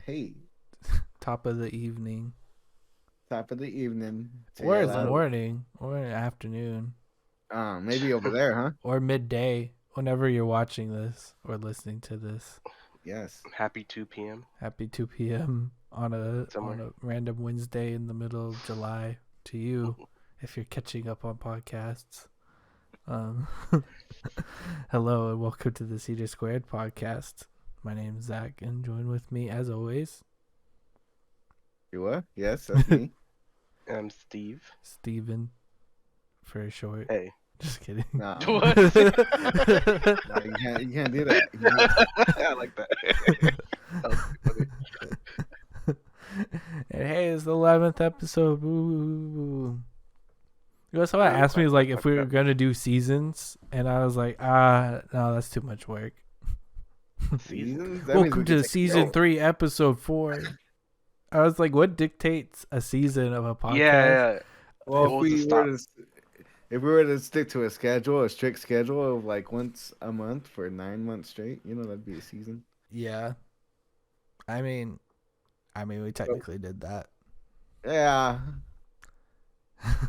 Hey, Top of the evening. top of the evening. Or Tail in the out. morning. Or in the afternoon. Maybe over there, huh? Or midday. Whenever you're watching this or listening to this. Yes. Happy 2 p.m. Happy 2 p.m. on a somewhere. random Wednesday in the middle of July to you if you're catching up on podcasts. Hello and welcome to the Cedar Squared podcast. My name is Zach and join with me as always. You what? Yes, that's me. I'm Steve. Steven for short. Hey. Just kidding. No. What? No, you can't do that. I like that. That was funny. And hey, it's the 11th episode. Ooh. You know, someone asked me like if we were gonna do seasons, and I was like, no, that's too much work. Seasons? That means we Welcome can to take season over. 3, episode 4. I was like, what dictates a season of a podcast? Yeah. Well, What was the stop? if we were to stick to a strict schedule of like once a month for 9 months straight, that'd be a season. Yeah. I mean, we technically did that. Yeah.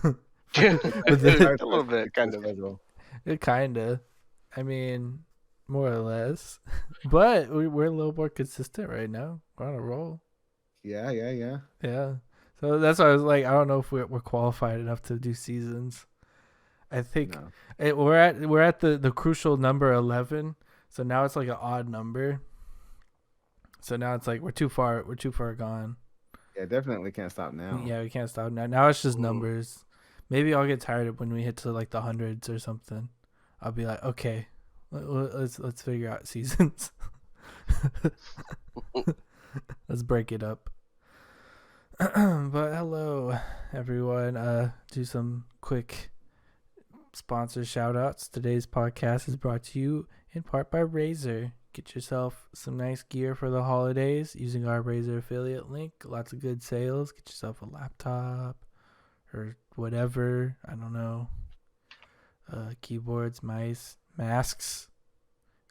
With A little bit, kind of. Schedule. It kinda. I mean, more or less. But we're a little more consistent right now. We're on a roll. Yeah. Yeah. So that's why I was like, I don't know if we're qualified enough to do seasons. I think No. we're at the crucial number 11. So now it's like an odd number. So now it's like we're too far gone. Yeah, definitely can't stop now. Yeah, we can't stop now. Now it's just Ooh. numbers. Maybe I'll get tired of when we hit to like the hundreds or something. I'll be like, okay, let's figure out seasons. Let's break it up. But hello, everyone. Do some quick sponsor shout outs. Today's podcast is brought to you in part by Razer. Get yourself some nice gear for the holidays using our Razer affiliate link. Lots of good sales. Get yourself a laptop or whatever. I don't know. Keyboards, mice, masks,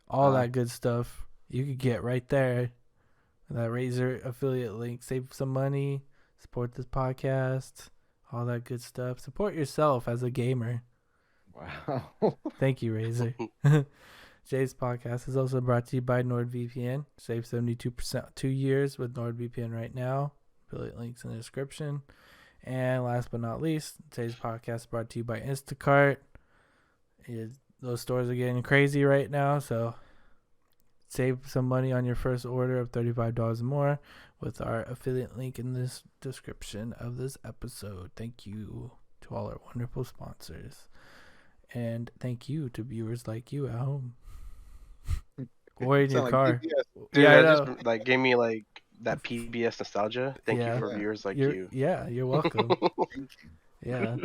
all that good stuff you could get right there. That Razer affiliate link. Save some money. Support this podcast. All that good stuff. Support yourself as a gamer. Wow. Thank you, Razer. Today's podcast is also brought to you by NordVPN. Save 72% 2 years with NordVPN right now. Affiliate links in the description. And last but not least, today's podcast is brought to you by Instacart. Those stores are getting crazy right now, so save some money on your first order of $35 or more with our affiliate link in this description of this episode. Thank you to all our wonderful sponsors. And thank you to viewers like you at home. Or in your car. PBS. Dude, Yeah, I that know. just gave me like that PBS nostalgia. Thank Yeah. you for viewers like You're you. welcome. Thank you. Yeah.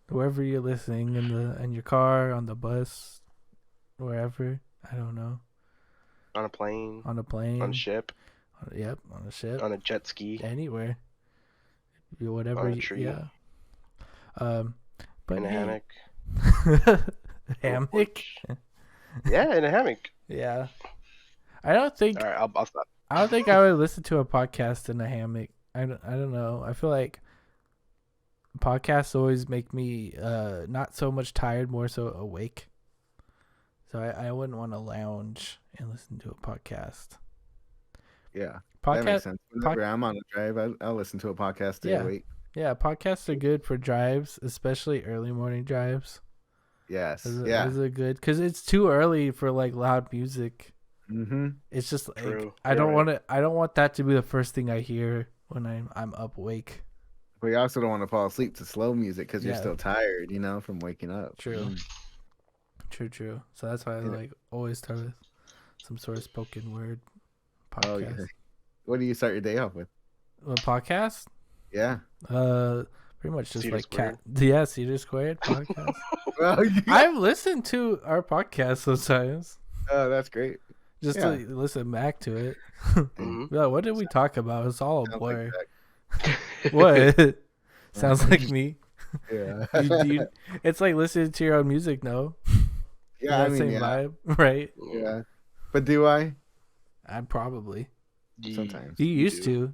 Wherever you're listening, in your car, on the bus, wherever. I don't know. On a plane. On a plane. On a ship. Yep, on a ship. On a jet ski. Anywhere. Whatever. On a tree. Yeah. But In a hammock. Hammock? Yeah, in a hammock. Yeah. I don't think All right, I'll stop. I don't think I would listen to a podcast in a hammock. I don't know. I feel like podcasts always make me not so much tired, more so awake. So I wouldn't want to lounge and listen to a podcast. Yeah. That makes Podcast sense. Whenever I'm on a drive, I'll listen to a podcast. Stay awake. Yeah, podcasts are good for drives, especially early morning drives. Yes. Those are good because it's too early for like loud music. Mm-hmm. It's just like True. I don't want that to be the first thing I hear when I'm up awake. But you also don't want to fall asleep to slow music because you're Yeah. still tired, from waking up. True. True. So that's why I like always start with some sort of spoken word podcast. Oh yeah. What do you start your day off with? A podcast? Yeah. Pretty much just Cedar like Squared? Cedar Squared podcast. Well, I've listened to our podcast sometimes. Oh, that's great. Just to listen back to it. Mhm. Be like, what did we talk about? It's all a Sounds blur. like What? Sounds like me. that. Yeah. It's like listening to your own music, no? Yeah, That same vibe, right? Yeah. But do I? I'd probably. sometimes. You You used do. to.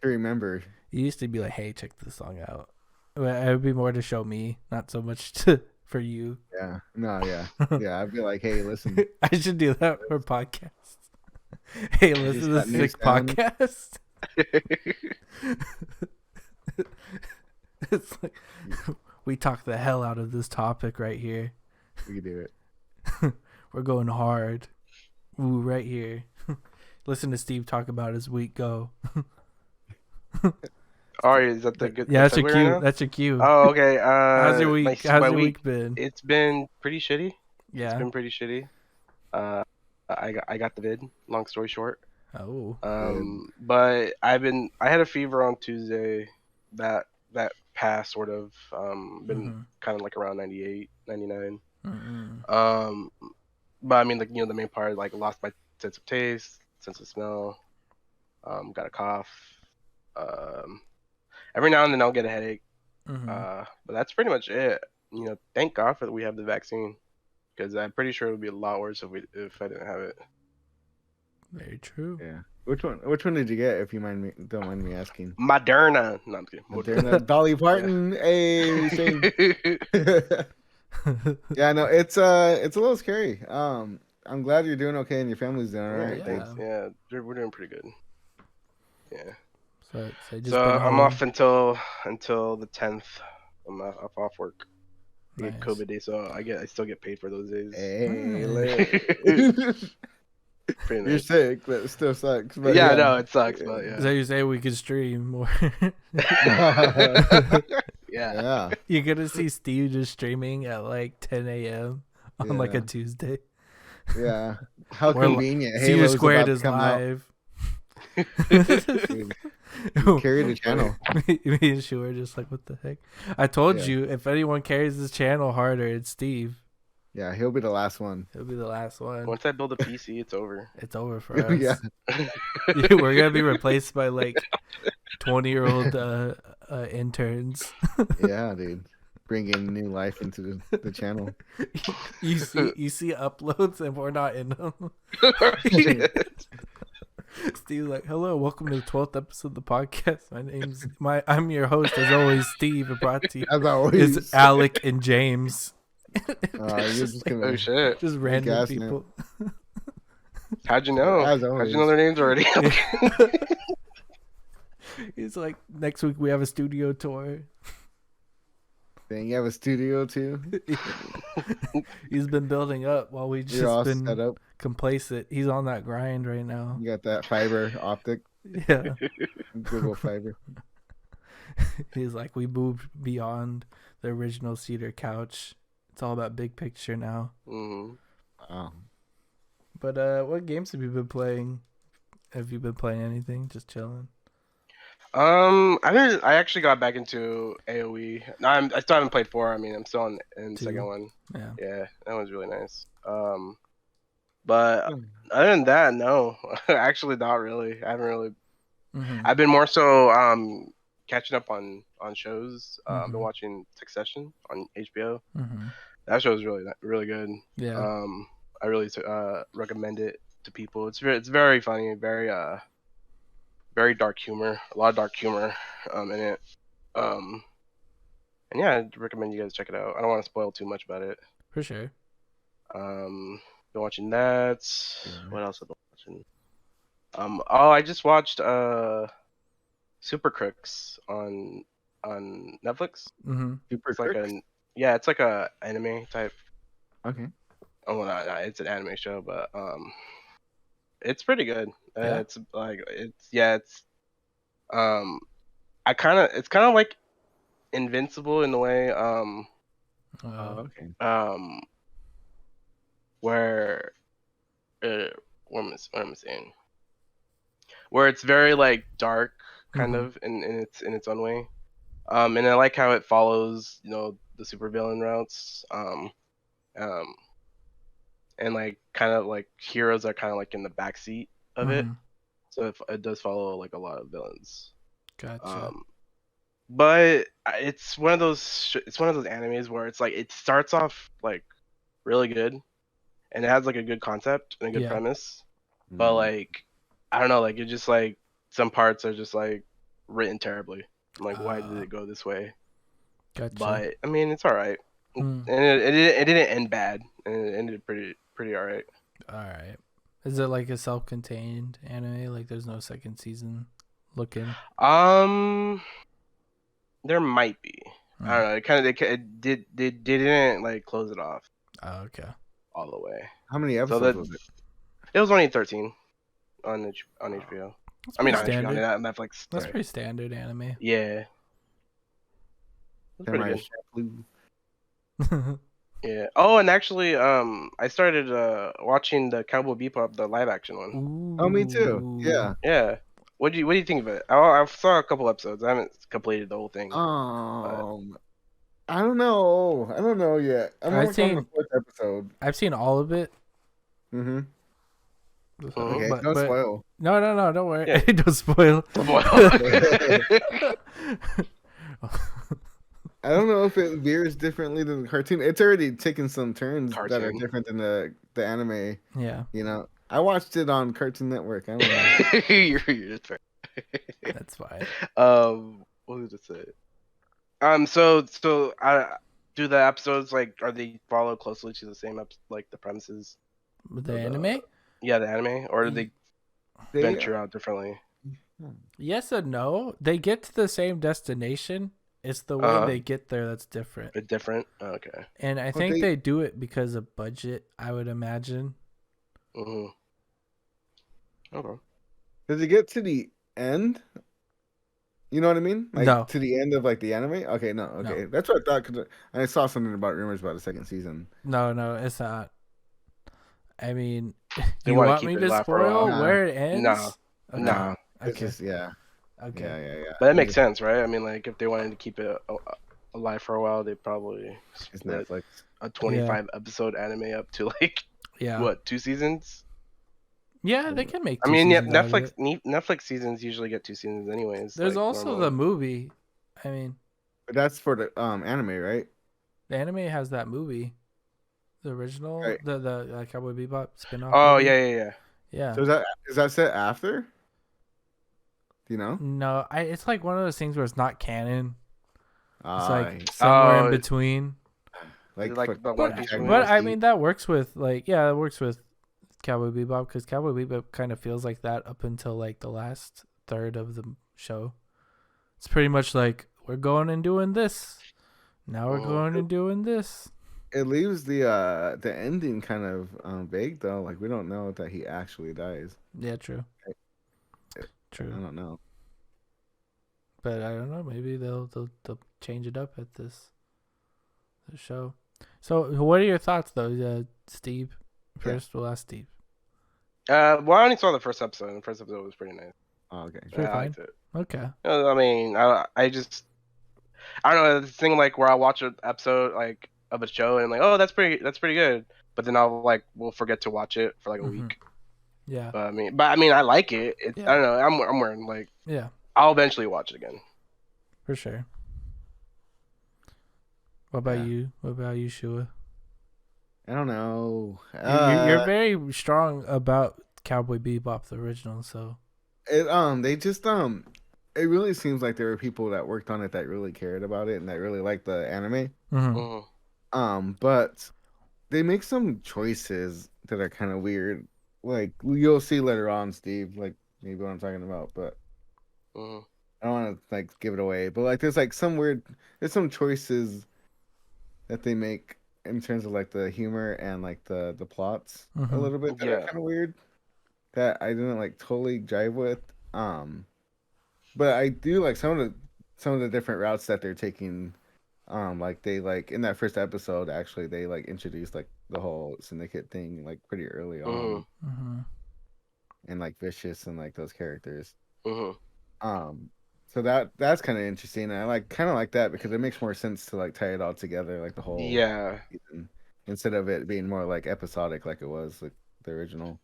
I remember. You used to be like, "Hey, check this song out." But it would be more to show me, not so much to for you. Yeah. No, yeah. Yeah, I'd be like, hey, listen, I should do that for podcasts. Hey, is listen this to that this new sick sound? podcast. It's like we talk the hell out of this topic right here. We could do it. We're going hard. Ooh, right here. Listen to Steve talk about his week go. Alright, is that the good Yeah, the that's your segue right cue. now? That's your cue. Oh, okay. How's your week? How's My your week. week been? It's been pretty shitty. It's Yeah. been pretty shitty. I got the vid. Long story short. Oh. But I had a fever on Tuesday. That passed sort of. Been kind of like around 98, 99. But I mean, like, the main part, like, lost my sense of taste, sense of smell. Got a cough. Every now and then I'll get a headache. But that's pretty much it. Thank God that we have the vaccine, because I'm pretty sure it would be a lot worse if I didn't have it. Very true. Yeah. Which one did you get, if you don't mind me asking? Moderna. No, I'm kidding. Moderna. Dolly Parton. Hey, Shane. Yeah, no, it's a little scary. I'm glad you're doing okay and your family's doing all right. Yeah. Yeah, we're doing pretty good. Yeah. So just So been I'm home. off until the 10th. I'm off work. I Nice. get COVID days, so I still get paid for those days. Hey, Pretty you're nice. sick, but it still sucks. But Yeah, no, it sucks, but So you say we could stream more? yeah. Yeah. You're gonna see Steve just streaming at like 10 a.m. on like a Yeah. Tuesday. Yeah. How Or convenient. Cedar Halo's Squared about to is come out. live. Dude, you carry the channel. Me and Shu are just like, what the heck? I told Yeah. you, if anyone carries this channel harder, it's Steve. Yeah, he'll be the last one. He'll be the last one. Once I build a PC, it's over. It's over for us. Yeah. We're gonna be replaced by like 20-year-old interns. Yeah, dude. Bringing new life into the channel. You see uploads and we're not in them. Steve's like, hello, welcome to the 12th episode of the podcast. I'm your host as always, Steve. And brought to you As always. is Alec and James. You're just gonna Oh shit! Just random gas people. How'd you know? As How'd always. you know their names already? He's like, next week we have a studio tour. Dang, you have a studio too? He's been building up while we You're all just set been up. complacent. He's on that grind right now. You got that fiber optic, Yeah. Google Fiber. He's like, we moved beyond the original cedar couch. It's all about big picture now. Mm-hmm. Oh. But what games have you been playing? Have you been playing anything? Just chilling? I actually got back into AoE. No, I still haven't played 4. I mean, I'm still in the Two. second one. Yeah. Yeah, that one's really nice. But other than that, no, actually not really. I haven't really. Mm-hmm. I've been more so catching up on shows. I've been watching Succession on HBO. Mm-hmm. That show is really good. Yeah. I really recommend it to people. It's very funny, very dark humor, a lot of dark humor in it. And yeah, I'd recommend you guys check it out. I don't want to spoil too much about it. For sure. Been watching that. What else have I been watching? I just watched Super Crooks on Netflix. Mm-hmm. Super It's like Crooks? it's like a anime type. Okay. Oh, well, it's an anime show, but it's pretty good. Yeah. It's it's kind of like Invincible in a way. Okay. Where what am I saying? Where it's very like dark, kind of in its own way. And I like how it follows, the supervillain routes. And like kind of like heroes are kind of like in the backseat of it, so it does follow like a lot of villains. Gotcha. But it's one of those animes where it's like it starts off like really good, and it has like a good concept and a good premise, but like I don't know, like it's just like some parts are just like written terribly. I'm like, why did Uh, it go this way? Gotcha. But I mean, it's all right, and Hmm. it didn't end bad, and it ended pretty all right. All right. Is it like a self-contained anime? Like there's no second season looking? Um, there might be. I Hmm. don't know. It kind of they didn't like close it off Oh, okay. all the way. How many So episodes that was it? it was only 13 on on Oh, HBO. That's I mean, pretty not HBO, standard. on Netflix. That's Sorry. pretty standard anime. Yeah, it was pretty Samurai good. Champloo. Yeah. Oh, and actually, I started watching the Cowboy Bebop, the live action one. Oh, me too. Ooh. Yeah. Yeah. What do you think of it? I saw a couple episodes. I haven't completed the whole thing, but I don't know. I don't know yet. I'm I've on the seen fourth episode. I've seen all of it. Mm-hmm. So, mhm. Okay, don't but spoil. no, don't worry. Yeah. Don't spoil. Well, I don't know if it veers differently than the cartoon. It's already taken some turns that are cartoon. different than the anime. Yeah, You know, I watched it on Cartoon Network. I don't know. You're just fair. that's fine. What was it say? So I do the episodes like are they follow closely to the same like the premises With the of anime? the anime, or do they They, venture out differently? Yes and no. They get to the same destination. It's the way Uh-huh. they get there that's different. They're different. Okay. And I But think they do it because of budget, I would imagine. Mhm. Okay. does it get to the end? You know what I mean? Like No. to the end of like the anime? Okay, no, okay. No. That's what I thought. Cause I saw something about rumors about a second season. No, it's not. I mean, They you want to want keep me it to alive for a spoil while. Nah, where it No, ends? Okay. no. it's Okay. just yeah, Okay. yeah. But that I'm makes just, sense, right? I mean, like if they wanted to keep it alive for a while, they probably it's split Netflix. a 25 episode anime up to like Yeah. what 2 seasons? Yeah, they can make I two mean, yeah, seasons out of it. Netflix seasons usually get 2 seasons anyways. There's like also normally. the movie. I mean, But that's for the anime, right? the anime has that movie. The original, Right. the Cowboy Bebop spin-off Oh movie. yeah. Yeah. So is that set after? Do you know? No, it's like one of those things where it's not canon. It's Ah, like somewhere in Oh, between. is it like like the One But Piece Dragon movie? Ball but I Z. mean that works with it works with Cowboy Bebop because Cowboy Bebop kind of feels like that up until like the last third of the show. It's pretty much like we're going and doing this. Now we're Mhm. going and doing this. It leaves the ending kind of vague though. Like we don't know that he actually dies. Yeah, true. I True. don't know. But I don't know. Maybe they'll change it up at the show. So, what are your thoughts though, Steve? First, we'll ask Steve. Well, I only saw the first episode, and the first episode was pretty nice. Oh, okay. Pretty I fine. liked it. Okay. I mean, I just I don't know, this thing like where I watch an episode like of a show and I'm like, oh, that's pretty good, but then we'll forget to watch it for like a Mhm. week. Yeah. But I mean, I like it. It's Yeah. I don't know. I'm wearing like Yeah. I'll eventually watch it again. For sure. What about Yeah. you? What about you, Shua? I don't know. You're very strong about Cowboy Bebop, the original. So They just it really seems like there were people that worked on it that really cared about it and that really liked the anime. Mhm. But they make some choices that are kind of weird. Like you'll see later on, Steve, like maybe what I'm talking about, but Mhm. I don't want to like give it away. But like there's some choices that they make in terms of like the humor and like the plots a Mhm. little bit that are Yeah. kind of weird that I didn't like totally jive with. But I do like some of the different routes that they're taking. Like they like in that first episode, actually, they like introduced like the whole syndicate thing like pretty early on, Mhm. and like Vicious and like those characters. Mhm. So that's kind of interesting. And I like kind of like that because it makes more sense to like tie it all together, like the whole Yeah. season, instead of it being more like episodic, like it was like the original.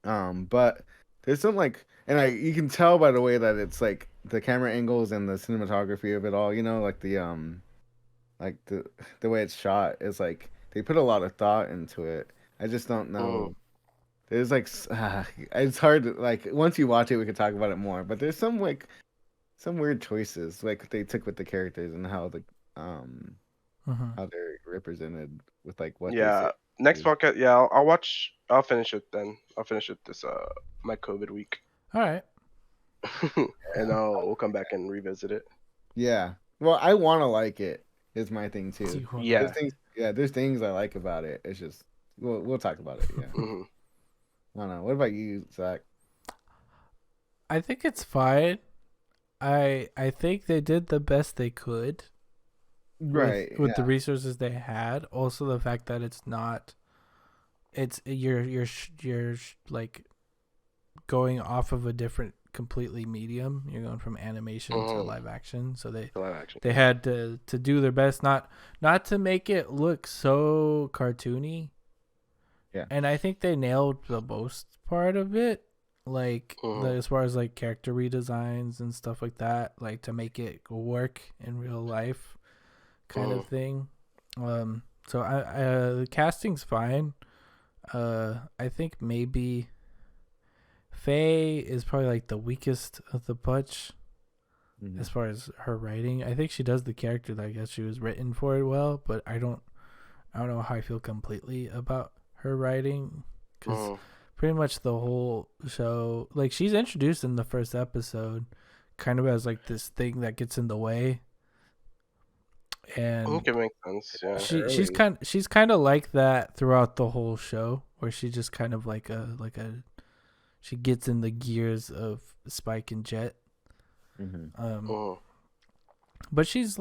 But there's some like, and you can tell by the way that it's like the camera angles and the cinematography of it all. You know, like the way it's shot is like they put a lot of thought into it. I just don't Mhm. know there's like it's hard to, like once you watch it we can talk about it more. But there's some weird choices like they took with the characters and um Mm-hmm. how they're represented with like what they say. Yeah. Next podcast, yeah, I'll watch. I'll finish it then. I'll finish it this my COVID week, All right. and we'll come back and revisit it. Yeah. Well, I want to like it. Is my thing too. Yeah. There's things I like about it. It's just we'll talk about it. Yeah. hmm I don't know. What about you, Zach? I think it's fine. I think they did the best they could with the resources they had. Also, the fact that it's not, it's you're like going off of a different completely medium. You're going from animation to live action, so they had to do their best not to make it look so cartoony. Yeah. And I think they nailed the most part of it, like as far as like character redesigns and stuff like that, like to make it work in real life kind of thing. So the casting's fine. I think maybe Faye is probably like the weakest of the bunch as far as her writing. I think she does the character that I guess she was written for it well, but I don't know how I feel completely about her writing because pretty much the whole show, like she's introduced in the first episode kind of as like this thing that gets in the way. And I think it makes sense. Yeah. she's kind of like that throughout the whole show, where she just kind of like a she gets in the gears of Spike and Jet. But she's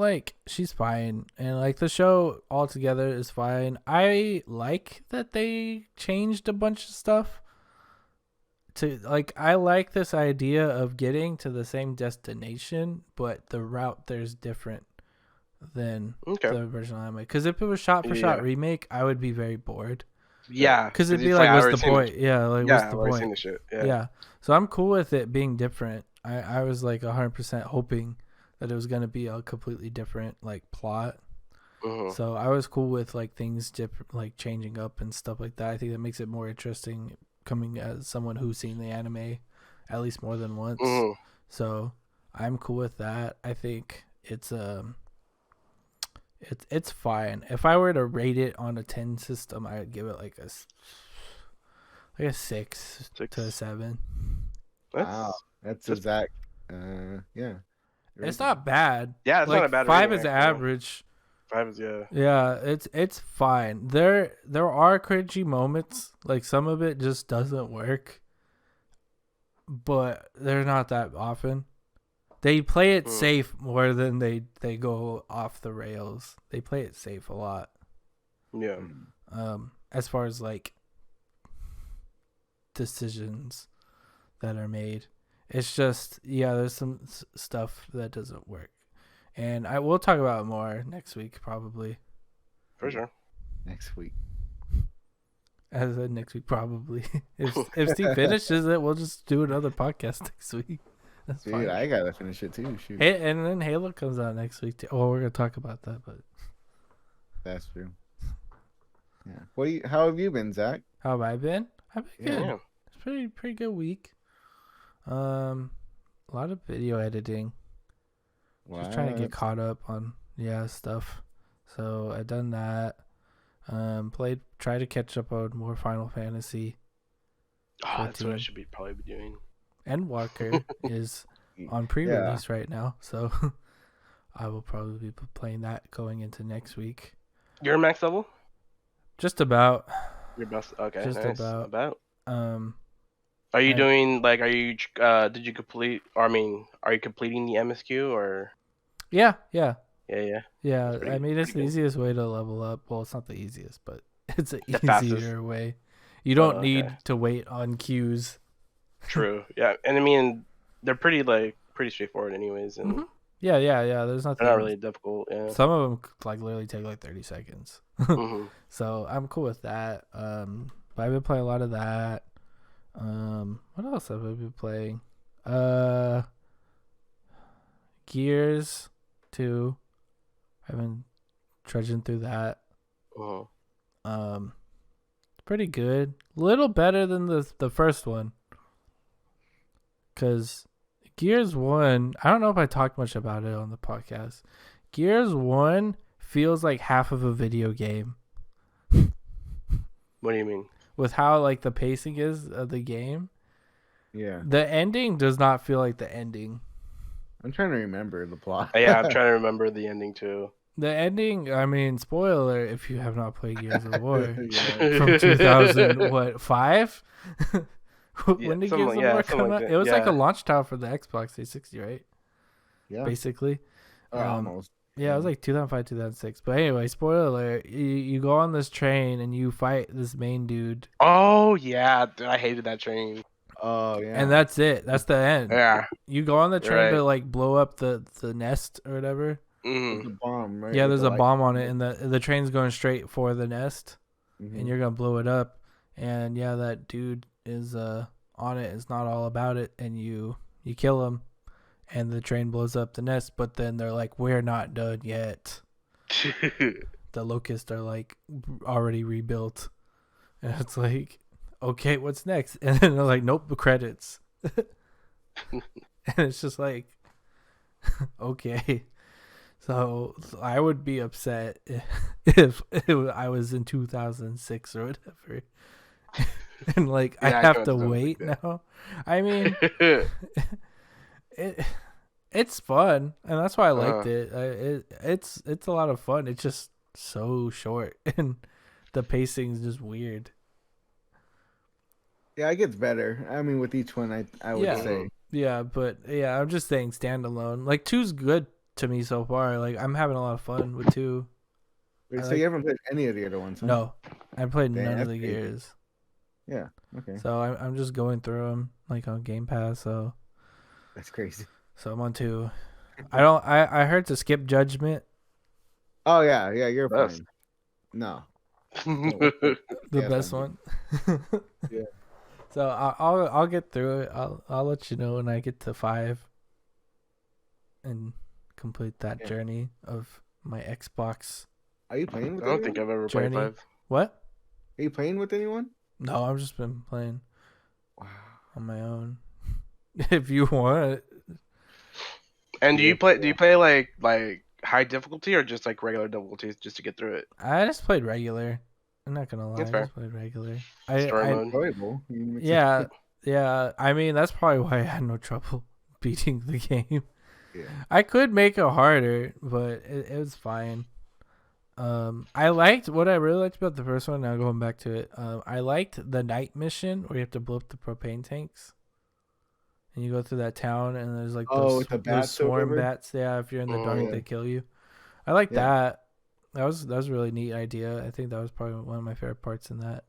fine, and like the show altogether is fine. I like that they changed a bunch of stuff to like I like this idea of getting to the same destination, but the route there's different than the original anime. Because if it was shot for shot remake, I would be very bored. Yeah, because it'd be like, what's the point? Yeah, like what's the point? The shit. Yeah, so I'm cool with it being different. I was like 100% hoping that it was gonna be a completely different like plot. So I was cool with like things like changing up and stuff like that. I think that makes it more interesting coming as someone who's seen the anime at least more than once. So I'm cool with that. I think it's fine. If I were to rate it on a 10 system, I would give it like a 6 to a 7. Wow, that's Zach. Yeah. It's not bad. Yeah, it's like, not a bad 5 rating, is actually. average. 5 is yeah. Yeah, it's fine. There are cringy moments. Like some of it just doesn't work, but they're not that often. They play it safe more than they go off the rails. They play it safe a lot. Yeah. As far as like decisions that are made, it's just there's some stuff that doesn't work, and I will talk about it more next week probably. For sure. Next week. As I said, next week probably. if Steve finishes it, we'll just do another podcast next week. That's Dude, fine. I gotta finish it too. Shoot. And then Halo comes out next week too. Oh, we're gonna talk about that, but That's true. Yeah. How have you been, Zach? How have I been? I've been good. Yeah. It's pretty good week. A lot of video editing. Wow. Just trying to get caught up on stuff. So I done that. Try to catch up on more Final Fantasy. Oh, that's what I should probably be doing. EDwalker is on pre-release right now, so I will probably be playing that going into next week. You're max level? Just about. Your best. Okay, just nice. about. Are you doing like? Are you? Did you complete? Or I mean, are you completing the MSQ or? Yeah. Yeah. I mean, it's the easiest way to level up. Well, it's not the easiest, but it's an easier fastest way. You don't need to wait on queues. True. Yeah, and I mean, they're pretty straightforward, anyways. And Yeah. There's nothing. They're not really difficult. Yeah. Some of them like literally take like 30 seconds. So I'm cool with that. But I've been playing a lot of that. What else have I been playing? Gears 2. I've been trudging through that. pretty good. Little better than the first one. Because Gears 1, I don't know if I talked much about it on the podcast. Gears 1 feels like half of a video game. What do you mean? With how like the pacing is of the game. Yeah. The ending does not feel like the ending. I'm trying to remember the plot. Yeah, I'm trying to remember the ending too. The ending, I mean, spoiler if you have not played Gears of War Yeah. from 2005. When did Gears of War come like out? that. It was like a Yeah. launch title for the Xbox 360, right? Yeah. Basically. Almost. Yeah, it was like 2005, 2006. But anyway, spoiler alert: you go on this train and you fight this main dude, Oh yeah, dude, I hated that train. Oh yeah. and that's it. That's the end. Yeah. You go on the train to Right. like blow up the nest or whatever. Mm. the bomb, right? Yeah, With there's the a light. bomb on it, and the train's going straight for the nest, Mhm. and you're gonna blow it up. And yeah, that dude is on it. It's not all about it, and you kill him, and the train blows up the nest. But then they're like, "We're not done yet." The locusts are like already rebuilt, and it's like, okay, what's next? And then they're like, nope, the credits. And it's just like, okay. So I would be upset if I was in 2006 or whatever, and like I Yeah, I have can to understand wait like now. I mean, it's fun, and that's why I liked it. It's a lot of fun. It's just so short, and the pacing's just weird. Yeah, it gets better. I mean, with each one, I would Yeah. say. Yeah, but yeah, I'm just saying standalone. Like 2's good to me so far. Like I'm having a lot of fun with 2. Wait, I so like- you haven't played any of the other ones? Huh? No, I played Damn, none of that's the crazy. Gears. Yeah. Okay. So I'm just going through them like on Game Pass. So That's crazy. I'm on 2. I heard to skip Judgment, Oh yeah, yeah. You're Best. fine. No. the Yeah, best fine. one. Yeah. So I'll get through it. I'll let you know when I get to 5 and complete that Yeah. journey of my Xbox. Are you playing with I don't anyone? think I've ever played Journey. 5. What? Are you playing with anyone? No, I've just been playing Wow. on my own. If you want. And do Yeah, you play? Do yeah. you play like high difficulty or just like regular difficulty just to get through it? I just played regular. I'm not gonna lie, That's I fair. just played regular. Story mode. Enjoyable. You can mix it- Yeah. I mean, that's probably why I had no trouble beating the game. Yeah. I could make it harder, but it was fine. I liked what I really liked about the first one. Now going back to it, I liked the night mission where you have to blow up the propane tanks, and you go through that town, and there's like with the those bats or swarm whatever? bats. Yeah, if you're in the dark, Yeah. they kill you. I like Yeah. that. That was a really neat idea. I think that was probably one of my favorite parts in that.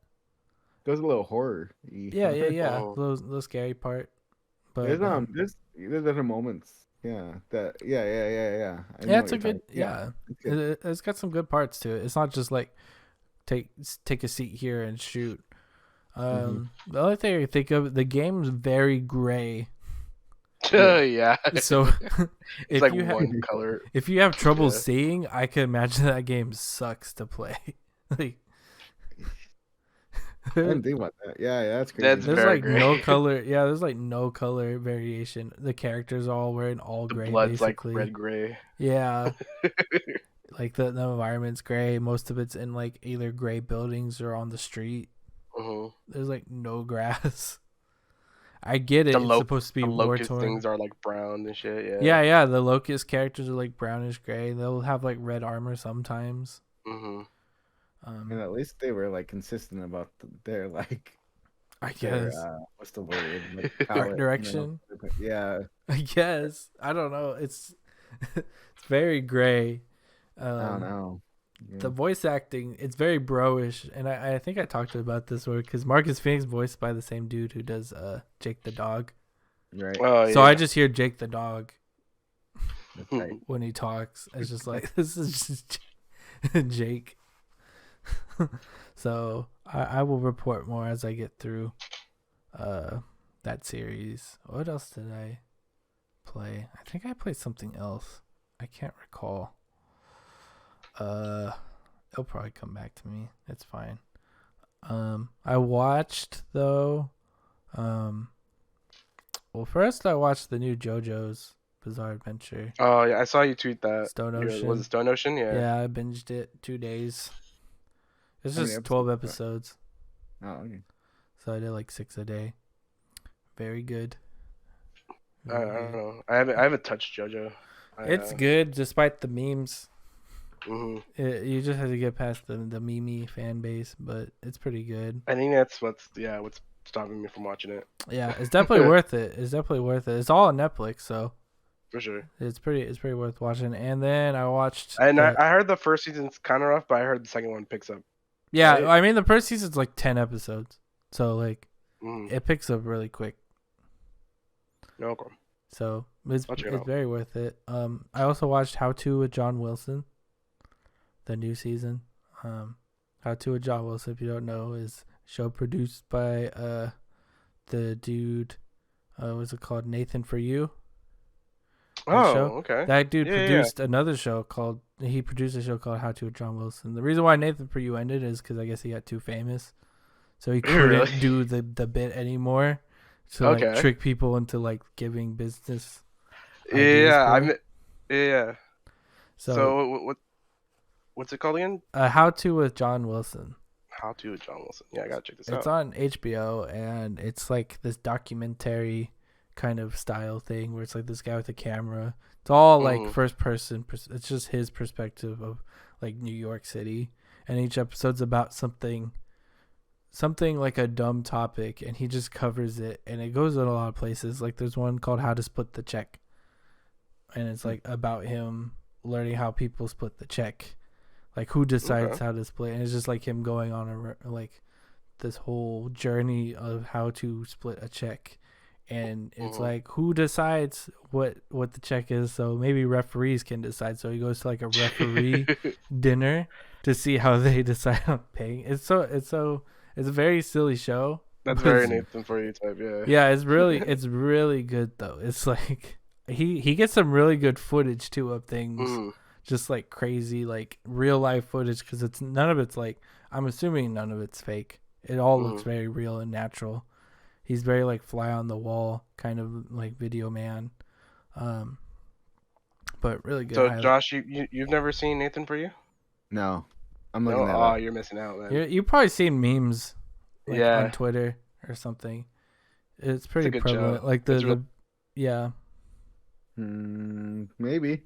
Goes a little horror. Yeah. Oh. Little scary part. But There's other moments. Yeah. That. Yeah. I know yeah, it's what a you're good. talking- Yeah, it's good. it's got some good parts to it. It's not just like take a seat here and shoot. The other thing I think of, the game's very gray. Yeah. So It's if like you have one color. if you have trouble Yeah. seeing, I can imagine that game sucks to play. Like I didn't think about that. Yeah, that's crazy. That's there's very like gray. no color. Yeah, there's like no color variation. The characters are all wearing all The gray. blood's basically. like red gray. Yeah. Like the environment's gray. Most of it's in like either gray buildings or on the street. Mhm. There's like no grass. I get it. The It's lo- supposed to be The war locust torn. things are like brown and shit. Yeah. The locust characters are like brownish gray. They'll have like red armor sometimes. Mhm. And at least they were like consistent about their like I their guess. what's the word? Like, Art palette, direction. Yeah. I guess. I don't know. It's it's very gray. I don't know. Yeah. The voice acting, it's very bro-ish, and I think I talked about this word because Marcus Phoenix voiced by the same dude who does Jake the dog. Right. Oh, So yeah. I just hear Jake the dog That's right. when he talks. It's just like this is just Jake. So I will report more as I get through that series. What else did I play? I think I played something else. I can't recall. It'll probably come back to me. It's fine. I watched though. Um, well, first I watched the new JoJo's Bizarre Adventure. Oh yeah, I saw you tweet that. Stone Was it Ocean. Stone Ocean? Yeah. Yeah, I binged it 2 days. It's How many just 12 episodes? episodes, Oh, okay. so I did like 6 a day. Very good. I Very don't good. know. I haven't touched JoJo. It's good despite the memes. Mhm. You just have to get past the meme fan base, but it's pretty good. I think that's what's stopping me from watching it. Yeah, it's definitely worth it. It's definitely worth it. It's all on Netflix, so For sure. it's pretty worth watching. And then I watched And I heard the first season's kind of rough, but I heard the second one picks up. yeah, right? I mean the first season's like 10 episodes. So like Mhm. it picks up really quick. No, okay. So it's I'll check it out. very worth it. I also watched How To with John Wilson, the new season. How To with John Wilson, if you don't know, is a show produced by the dude what's it called? Nathan For You. Oh, Show. okay. That dude Yeah, yeah, produced another show called he produced a show called How To with John Wilson. The reason why Nathan For You ended is because I guess he got too famous. So he couldn't Really? do the bit anymore. To Okay. like trick people into like giving business ideas Yeah, for him. yeah. So, So what's it called again? How To with John Wilson. How to with John Wilson. Yeah, I gotta check this It's out. on HBO and it's like this documentary kind of style thing where it's like this guy with a camera. It's all like Mhm. first person. It's just his perspective of like New York City, and each episode's about something like a dumb topic, and he just covers it, and it goes in a lot of places. Like there's one called How to Split the Check, and it's like about him learning how people split the check, like who decides Okay. how to split, and it's just like him going on like this whole journey of how to split a check, and it's Mhm. like who decides what the check is. So maybe referees can decide. So he goes to like a referee dinner to see how they decide on paying. It's a very silly show. That's but very it's- Nathan For You type. Yeah. yeah, it's really good though. It's like he gets some really good footage too of things, Mhm. just like crazy like real life footage, because it's none of it's like, I'm assuming none of it's fake. It all looks very real and natural. He's very like fly on the wall kind of like video man, but really good. So Josh, you've never seen Nathan For You? No, I'm No. looking that Oh, up. you're missing out, man. You probably seen memes like Yeah. on Twitter or something. It's pretty good prevalent. show. Like It's yeah, Maybe.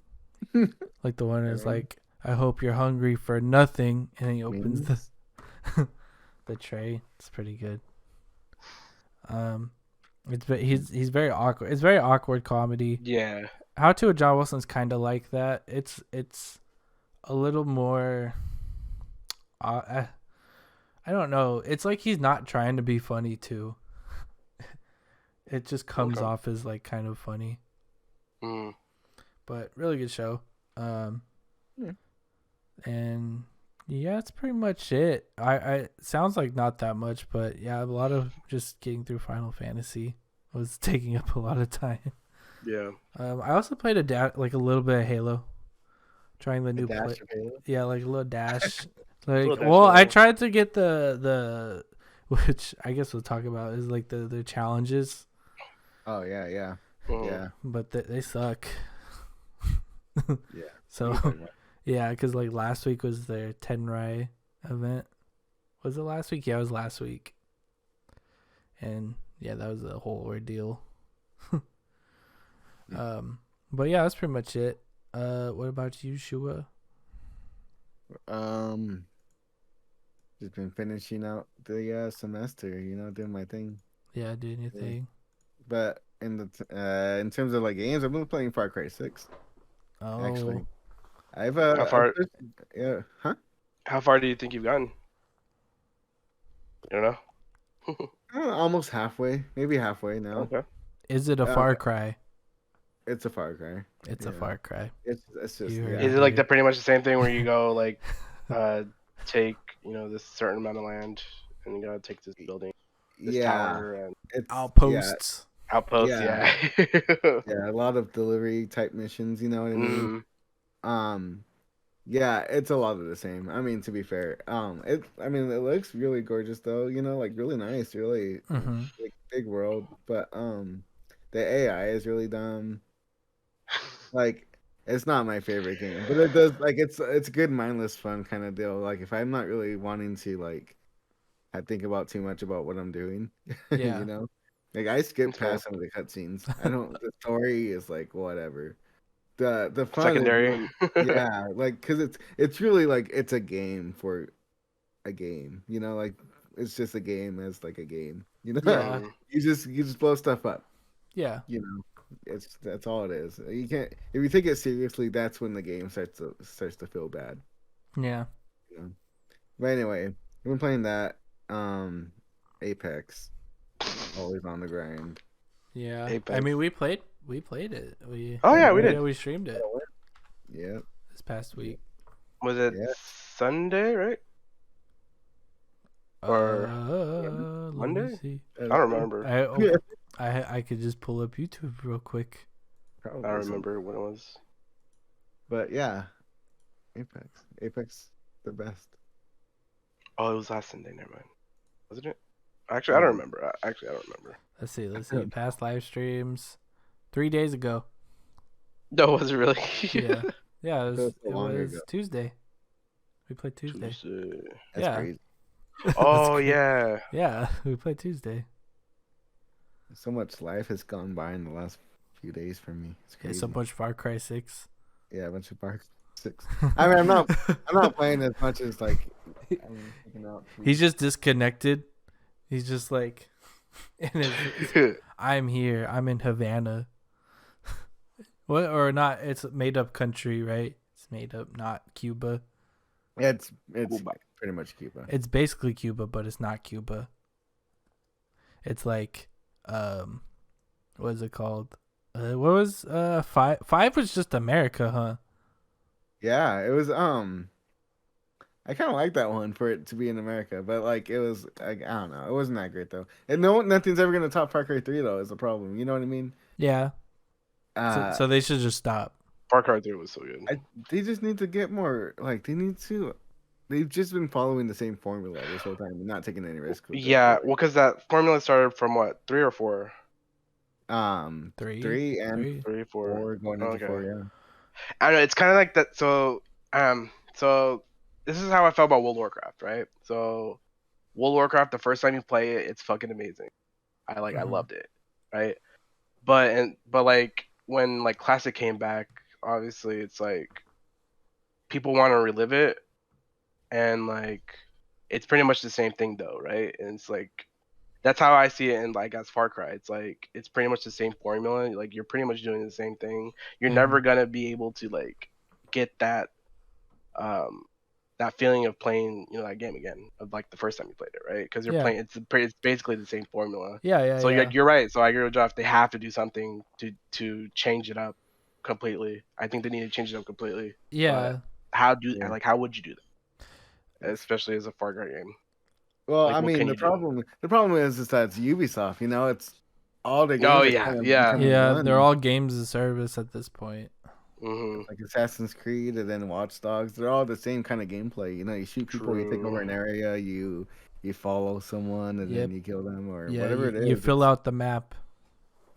like the one is Yeah. like, I hope you're hungry for nothing, and then he opens Memes? the tray. It's pretty good. He's very awkward. It's very awkward comedy. Yeah. How To with John Wilson's kind of like that. It's a little more. I don't know. It's like he's not trying to be funny too. It just comes Okay. off as like kind of funny, Mm. but really good show. Yeah. And yeah, that's pretty much it. I sounds like not that much, but yeah, a lot of just getting through Final Fantasy was taking up a lot of time. Yeah. I also played like a little bit of Halo, trying the new Dash of Halo? yeah, like a little dash. Like, Little dash well, I Halo. tried to get the which I guess we'll talk about is like the challenges, Oh yeah. Mm. Yeah. but they suck. Yeah. So yeah, because like last week was their Tenrai event. Was it last week? Yeah, it was last week. And yeah, that was a whole ordeal. But yeah, that's pretty much it. What about you, Shua? Just been finishing out the semester, doing my thing. Yeah, doing your Yeah. thing. But in terms of like games, I've been playing Far Cry 6. Oh, Actually, I've How far? yeah, huh? How far do you think you've gotten? You don't know. Almost halfway, maybe halfway now. Okay. is it a Far Cry? It's a Far Cry. It's a Yeah. Far Cry. It's just You heard Is it. it like the pretty much the same thing where you go like, take this certain amount of land and you gotta take this building, this tower, and it's Outposts. outposts? Yeah. Yeah. yeah, a lot of delivery type missions. You know what I mean? Mm. Yeah, it's a lot of the same. I mean, to be fair, I mean, it looks really gorgeous though. You know, like really nice, really Mm-hmm. big world. But the AI is really dumb. Like, it's not my favorite game, but it does like it's good mindless fun kind of deal. Like, if I'm not really wanting to like I think about too much about what I'm doing, you Yeah. know, like I skip That's fair. past some of the cutscenes. I don't. The story is like whatever. The fun is Secondary. really yeah, like because it's really like it's a game for a game, you know, like it's just a game as like a game, you know. Yeah. hmm You just blow stuff up, Yeah. you know. That's all it is. You can't if you take it seriously, that's when the game starts to feel bad, Yeah. you know. But anyway, I've been playing that. Apex, always on the grind. Yeah. I Apex. mean, we played it. Oh yeah, we Yeah, did. We streamed it yeah, this past week. Was it yeah. Sunday, right? Or Let me Monday? see. I don't remember. I oh, Yeah, I could just pull up YouTube real quick. I don't probably some. remember when it was. But yeah, Apex, the best. Oh, it was last Sunday. Never mind. Wasn't it? Actually, I don't Um, remember. Actually, I don't remember. Let's see. Let's see. Past live streams. 3 days ago. No, was it really? Yeah. Yeah. so it's so It long was ago. Tuesday. We played Tuesday. Tuesday. That's Yeah. crazy. That's Oh crazy. yeah. Yeah. We played Tuesday. So much life has gone by in the last few days for me. It's Yeah. crazy. So much Far Cry 6. Yeah, a bunch of Park Six. I mean, I'm not playing as much as like I'm picking out. He's just disconnected. He's just like, in I'm here. I'm in Havana. What or not? It's made up country, right? It's made up, not Cuba. It's Cuba. pretty much Cuba. It's basically Cuba, but it's not Cuba. It's like, what is it called? What was five? Five was just America, huh? Yeah, it was. I kind of like that one for it to be in America, but like it was, like, I don't know, it wasn't that great though. And nothing's ever gonna top Far Cry 3 though. Is the problem? You know what I mean? Yeah. Uh, So they should just stop. Far Cry 3 was so good. they just need to get more. Like they need to. They've just been following the same formula this whole time and not taking any risk with it. Yeah, But, well, because that formula started from what, 3 or 4? Three. three and Three. 3, 4. four going into Okay. 4. Yeah. I don't know. It's kind of like that. So this is how I felt about World of Warcraft, right? So World of Warcraft, the first time you play it, it's fucking amazing. I Mhm. loved it, right? But like when like Classic came back, obviously it's like people want to relive it, and like it's pretty much the same thing though, right? And it's like that's how I see it in like as Far Cry. It's like it's pretty much the same formula. Like you're pretty much doing the same thing. You're Mhm. never gonna be able to like get um that feeling of playing, you know, that game again, of like the first time you played it, right? Because you're Yeah. playing it's basically the same formula. Yeah. So Yeah. you're right. So I agree with Jeff. They have to do something to change it up completely. I think they need to change it up completely. Yeah. How Yeah. would you do that? Especially as a Far Cry game. Well, Like I what mean, can you do? the problem is that it's Ubisoft. You know, it's all the Oh games are yeah, kind of yeah. becoming Yeah. They're one. all games of service at this point. Mhm. Like Assassin's Creed and then Watch Dogs. They're all the same kind of gameplay. You know, you shoot people, you take True. over an area, you follow someone, and Yep. then you kill them or Yeah. whatever it You is. fill out the map.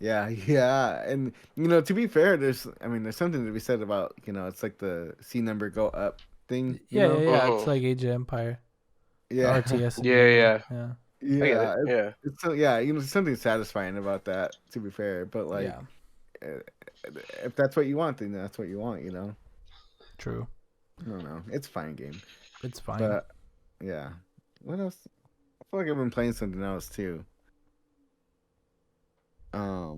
Yeah, yeah, and you know, to be fair, there's something to be said about it's like the C number go up thing. You Yeah. know, Yeah. It's Mhm. like Age of Empire. yeah, RTS in Yeah, general. yeah. Yeah. I get yeah. it. Yeah. It's so yeah, there's something satisfying about that. To be fair, but like, Yeah. uh, if that's what you want, then that's what you want. True. I don't know. It's a fine game, It's fine. but yeah. What else? I feel like I've been playing something else too. I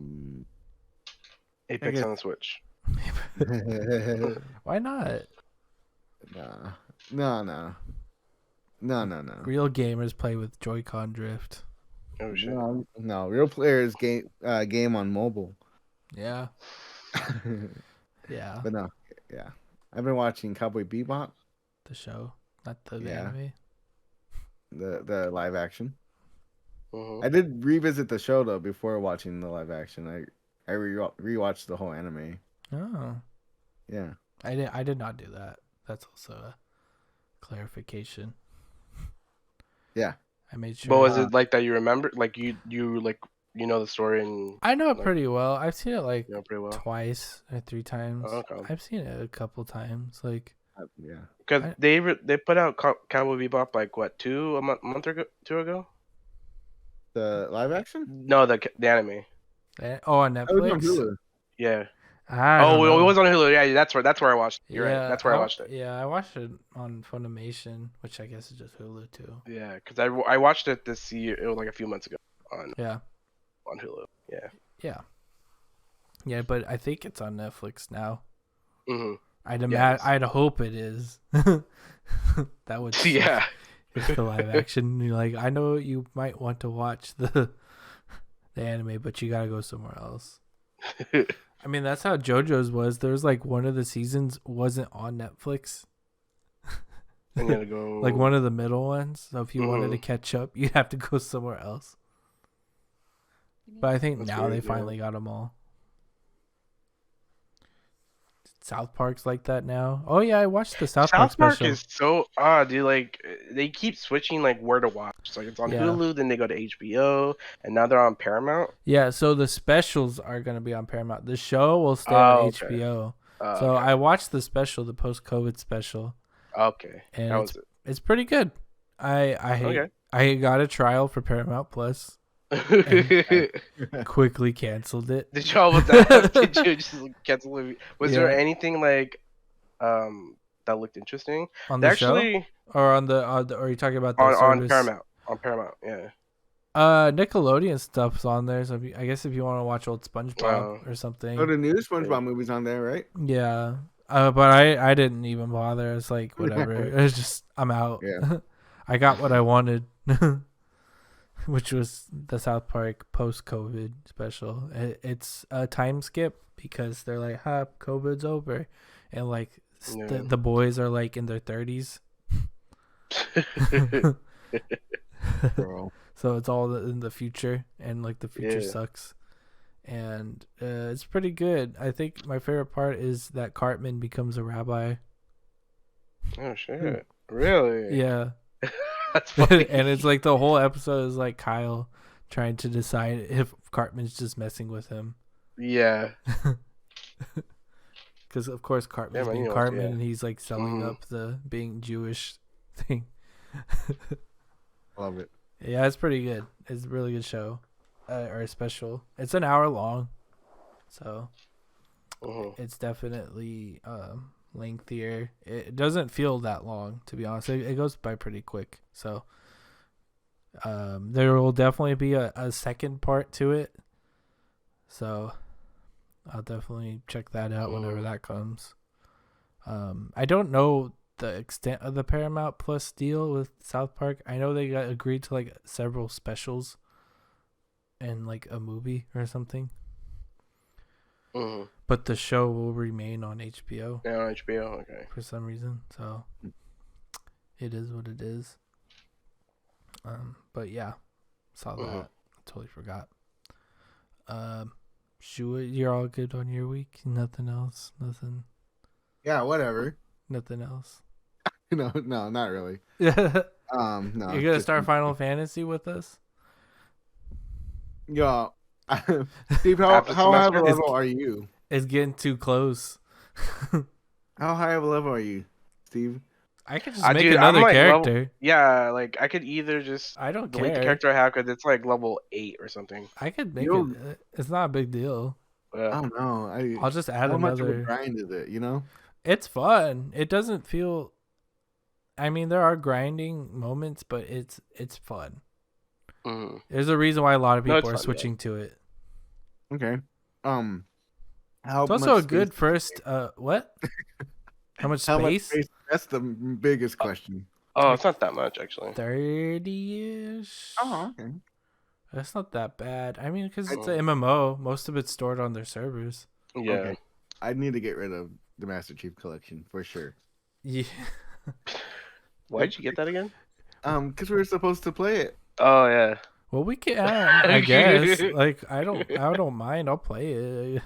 Apex guess. on the Switch. Why not? Nah. No. Real gamers play with Joy-Con drift. Oh shit. No. Real players game on mobile. Yeah. Yeah. But no, yeah. I've been watching Cowboy Bebop, The show, not the Yeah. anime. the live action. Mhm. I did revisit the show though before watching the live action. I rewatched the whole anime. Oh. Yeah. I did not do that. that's also a clarification. Yeah. I made But sure. was it like that you remember? Like you like the story and I know it like, pretty well. I've seen it like pretty well. twice or 3 times. Oh, okay. I've seen it a couple times. Like, Yeah. Because I- they put out Cowboy Bebop like what a month or two ago? The live action? No, the anime. on That was on Netflix. Hulu. Yeah. I Oh, don't know. it was on Hulu. Yeah, that's where I watched it. You're right. Yeah, That's where I watched it. Yeah, I watched it on Funimation, which I guess is just Hulu too. Yeah, because I watched it this year. It was like a few months ago Yeah, on Hulu. Yeah. yeah, yeah. But I think it's on Netflix now. Hmm. I'd hope it is. That would suck. Yeah. It's the live action. You're like, I know you might want to watch the anime, but you gotta go somewhere else. I mean, that's how JoJo's was. There was like one of the seasons wasn't on Netflix. I'm gonna go Like one of the middle ones. So if you wanted to catch up, you'd have to go somewhere else. But I think That's now weird, they yeah. finally got them all. South Park's like that now. Oh yeah, I watched the South Park South Park special. is so odd, dude. Like they keep switching like where to watch. Like it's on Yeah. Hulu, then they go to HBO, and now they're on Paramount. Yeah, so the specials are gonna be on Paramount. The show will stay Oh, on okay. HBO. So Okay. I watched the special, the post-COVID special, Okay. and That was it. it's pretty good. Okay. I got a trial for Paramount Plus. Quickly canceled it. Did you all with that? Did you just cancel it? Was there Yeah. anything like that looked interesting? On They the show actually or on the or are you talking about the on service? Paramount. On Paramount, yeah. Nickelodeon stuff's on there. So I guess if you want to watch old SpongeBob or something. Oh, the new SpongeBob movie's on there, right? Yeah. But I didn't even bother. It's like whatever. It's just I'm out. Yeah. I got what I wanted, which was the South Park post-COVID special. It's a time skip because they're like, "Ha, COVID's over," and like Yeah. the boys are like in their 30s. Bro. So it's all in the future, and like the future Yeah. sucks. And it's pretty good. I think my favorite part is that Cartman becomes a rabbi. Oh shit! Really? Yeah. That's funny. And it's like the whole episode is like Kyle trying to decide if Cartman's just messing with him. Yeah. Because, of course, Cartman's Yeah, man, being you know, Cartman, yeah. and he's like selling Mhm. up the being Jewish thing. Love it. Yeah, it's pretty good. It's a really good show. Or a special. It's an hour long. So Mhm. it's definitely lengthier. It doesn't feel that long, to be honest. It goes by pretty quick. So there will definitely be a second part to it. So I'll definitely check that out whenever that comes. I don't know the extent of the Paramount Plus deal with South Park. I know they got agreed to like several specials and like a movie or something. Mhm. But the show will remain on HBO Yeah, on HBO. Okay. for some reason. So it is what it is. But yeah, saw that. Mhm. Totally forgot. You're all good on your week? Nothing else? Yeah, whatever. Nothing else? No, not really. You're No. gonna just- start Final Fantasy with us? Yo, Steve, how After high of a semester? level are you? It's getting too close. How high of a level are you, Steve? I could just I make do- I'm another like character. Yeah, like I could either just I don't delete the care. character I have because it's like level 8 or something. I could make You'll- it. It's not a big deal. I Yeah. don't know. I'll just add How much of a another. grind is it? You know? It's fun. It doesn't feel. I mean, there are grinding moments, but it's fun. Mhm. There's a reason why a lot of No, people it's are fun, yeah. switching to it. Okay. How It's also much a good space- first. What? How much How much space? space? That's the biggest question. Oh, it's not that much actually. 30-ish. Okay. That's not that bad. I mean, because it's Oh. an MMO. Most of it's stored on their servers. Yeah. Okay. I need to get rid of the Master Chief Collection for sure. Yeah. Why'd you get that again? Because we were supposed to play it. Oh yeah. Well, we can. I guess. Like, I don't mind. I'll play it.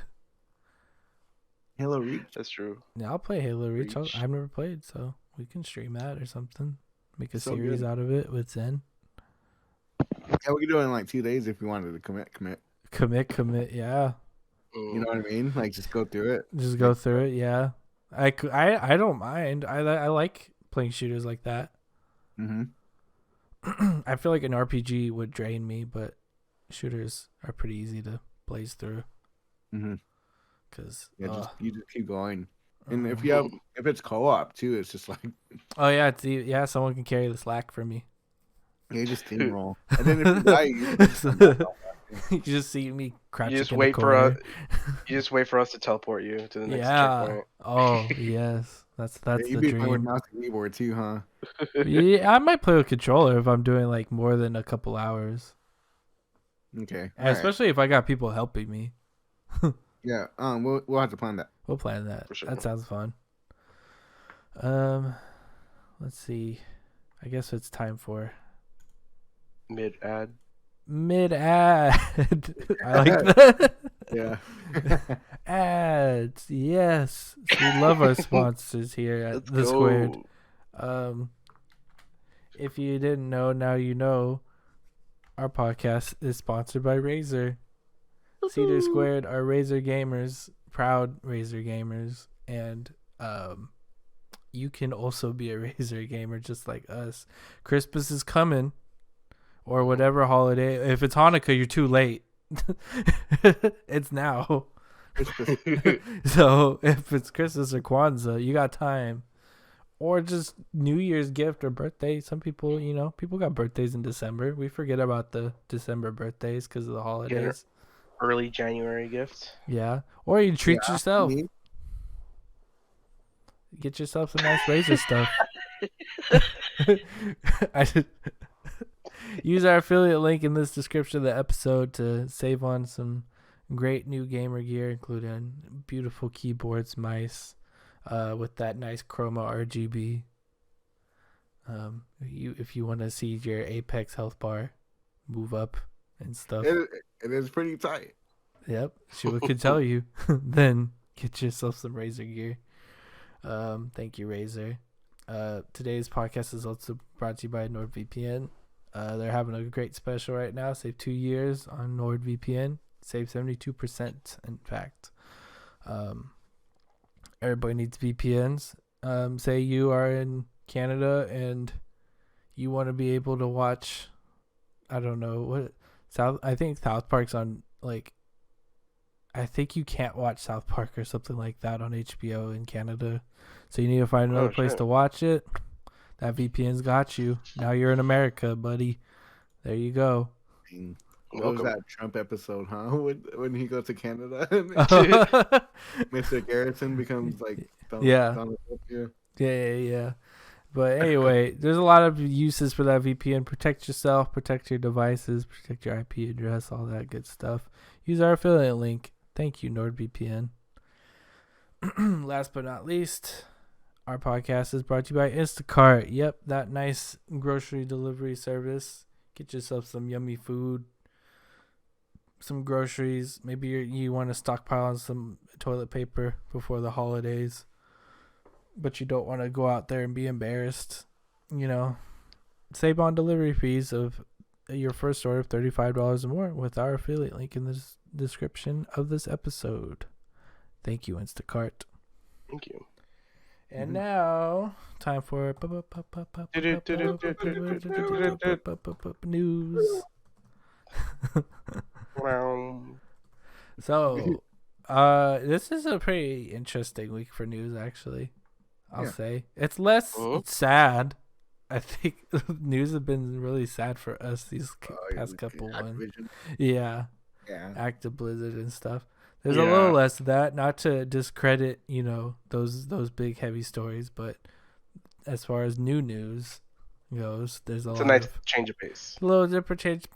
Halo Reach. That's true. Yeah, I'll play Halo Reach. Reach. I've never played, so we can stream that or something. Make a So series good. out of it with Zen. Yeah, we could do it in like 2 days if we wanted to commit. Commit. Yeah, You know what I mean? Like just go through it. just go through it. Yeah, I don't mind. I like playing shooters like that. Mm-hmm. I feel like an RPG would drain me, but shooters are pretty easy to blaze through. Mm-hmm. Cause Yeah, you just keep going. And if it's co-op too, it's just like oh yeah, someone can carry the slack for me. you just steamroll. And then if you die, You just see me crouching. You just in wait the for corner. you just wait for us to teleport you to the next Yeah. checkpoint. Oh yes, that's you the be playing with dream. mouse and keyboard too, huh? Yeah, I might play with controller if I'm doing like more than a couple hours, Okay. and especially if I got people helping me. Yeah. We'll have to plan that. We'll plan that. For sure. That sounds fun. Let's see. I guess it's time for Mid ad. mid ad. I like that. Yeah. Ads. Yes. We love our sponsors here at Let's The go. Squared. If you didn't know, now you know. Our podcast is sponsored by Razer. Cedar Squared are Razer gamers, proud Razer gamers, and you can also be a Razer gamer just like us. Christmas is coming, or whatever holiday. If it's Hanukkah, you're too late. It's now. So if it's Christmas or Kwanzaa, you got time. Or just New Year's gift or birthday. Some people, people got birthdays in December. We forget about the December birthdays because of the holidays. Early January gift. Yeah. Or you treat yourself. Me? Get yourself some nice Razer stuff. Use our affiliate link in this description of the episode to save on some great new gamer gear, including beautiful keyboards, mice, with that nice chroma RGB. If you want to see your Apex health bar move up and stuff. It is pretty tight. Yep, she could tell you. Then get yourself some Razer gear. Thank you, Razer. Today's podcast is also brought to you by NordVPN. They're having a great special right now. Save 2 years on NordVPN. Save 72%, in fact. Everybody needs VPNs. Say you are in Canada and you want to be able to watch, I don't know, I think South Park's on, I think you can't watch South Park or something like that on HBO in Canada. So you need to find another place to watch it. That VPN's got you. Now you're in America, buddy. There you go. What was that Trump episode, huh? When he goes to Canada, Mr. Garrison becomes like Donald Trump. Yeah. But anyway, there's a lot of uses for that VPN. Protect yourself, protect your devices, protect your IP address, all that good stuff. Use our affiliate link. Thank you, NordVPN. Last but not least, our podcast is brought to you by Instacart. Yep, that nice grocery delivery service. Get yourself some yummy food, some groceries. Maybe you want to stockpile on some toilet paper before the holidays, but you don't want to go out there and be embarrassed. Save on delivery fees of your first order of $35 or more with our affiliate link in the description of this episode. Thank you, Instacart. Thank you. And now, time for news. So, this is a pretty interesting week for news, actually. I'll say it's less sad. I think news has been really sad for us these past couple ones. Yeah, Active Blizzard and stuff. There's a little less of that. Not to discredit, those big heavy stories, but as far as new news goes, there's a nice change of pace. A little different change of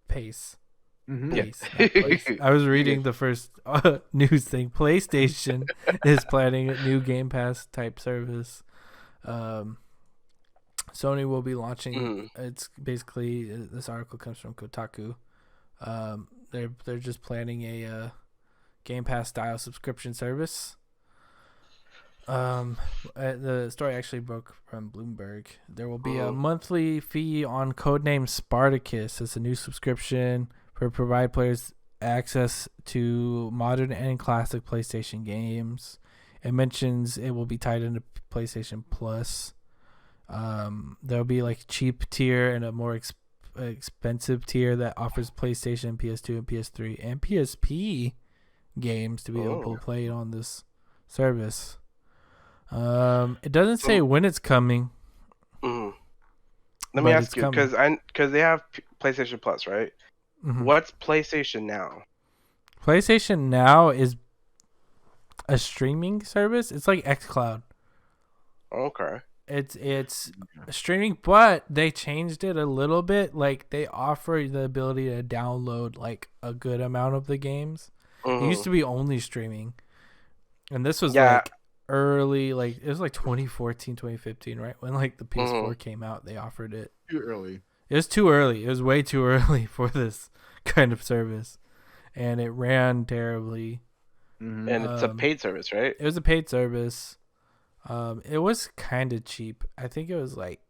pace. Mm-hmm. Pace. I was reading the first news thing. PlayStation is planning a new Game Pass type service. Sony will be launching. It's basically, this article comes from Kotaku. They're just planning a Game Pass style subscription service. The story actually broke from Bloomberg. There will be a monthly fee on codename Spartacus as a new subscription for provide players access to modern and classic PlayStation games. It mentions it will be tied into PlayStation Plus. There'll be like cheap tier and a more expensive tier that offers PlayStation, PS2, and PS3 and PSP games to be able to play on this service. It doesn't say when it's coming. Let me ask you, because they have PlayStation Plus, right? Mm-hmm. What's PlayStation Now? PlayStation Now is a streaming service. It's like xCloud. Okay. It's streaming, but they changed it a little bit. Like they offer the ability to download like a good amount of the games. It used to be only streaming, and this was like early, like it was like 2014, 2015, right? When like the PS4 came out, they offered it. Too early. It was too early. It was way too early for this kind of service, and it ran terribly. And it's a paid service, right? It was a paid service. It was kind of cheap. I think it was like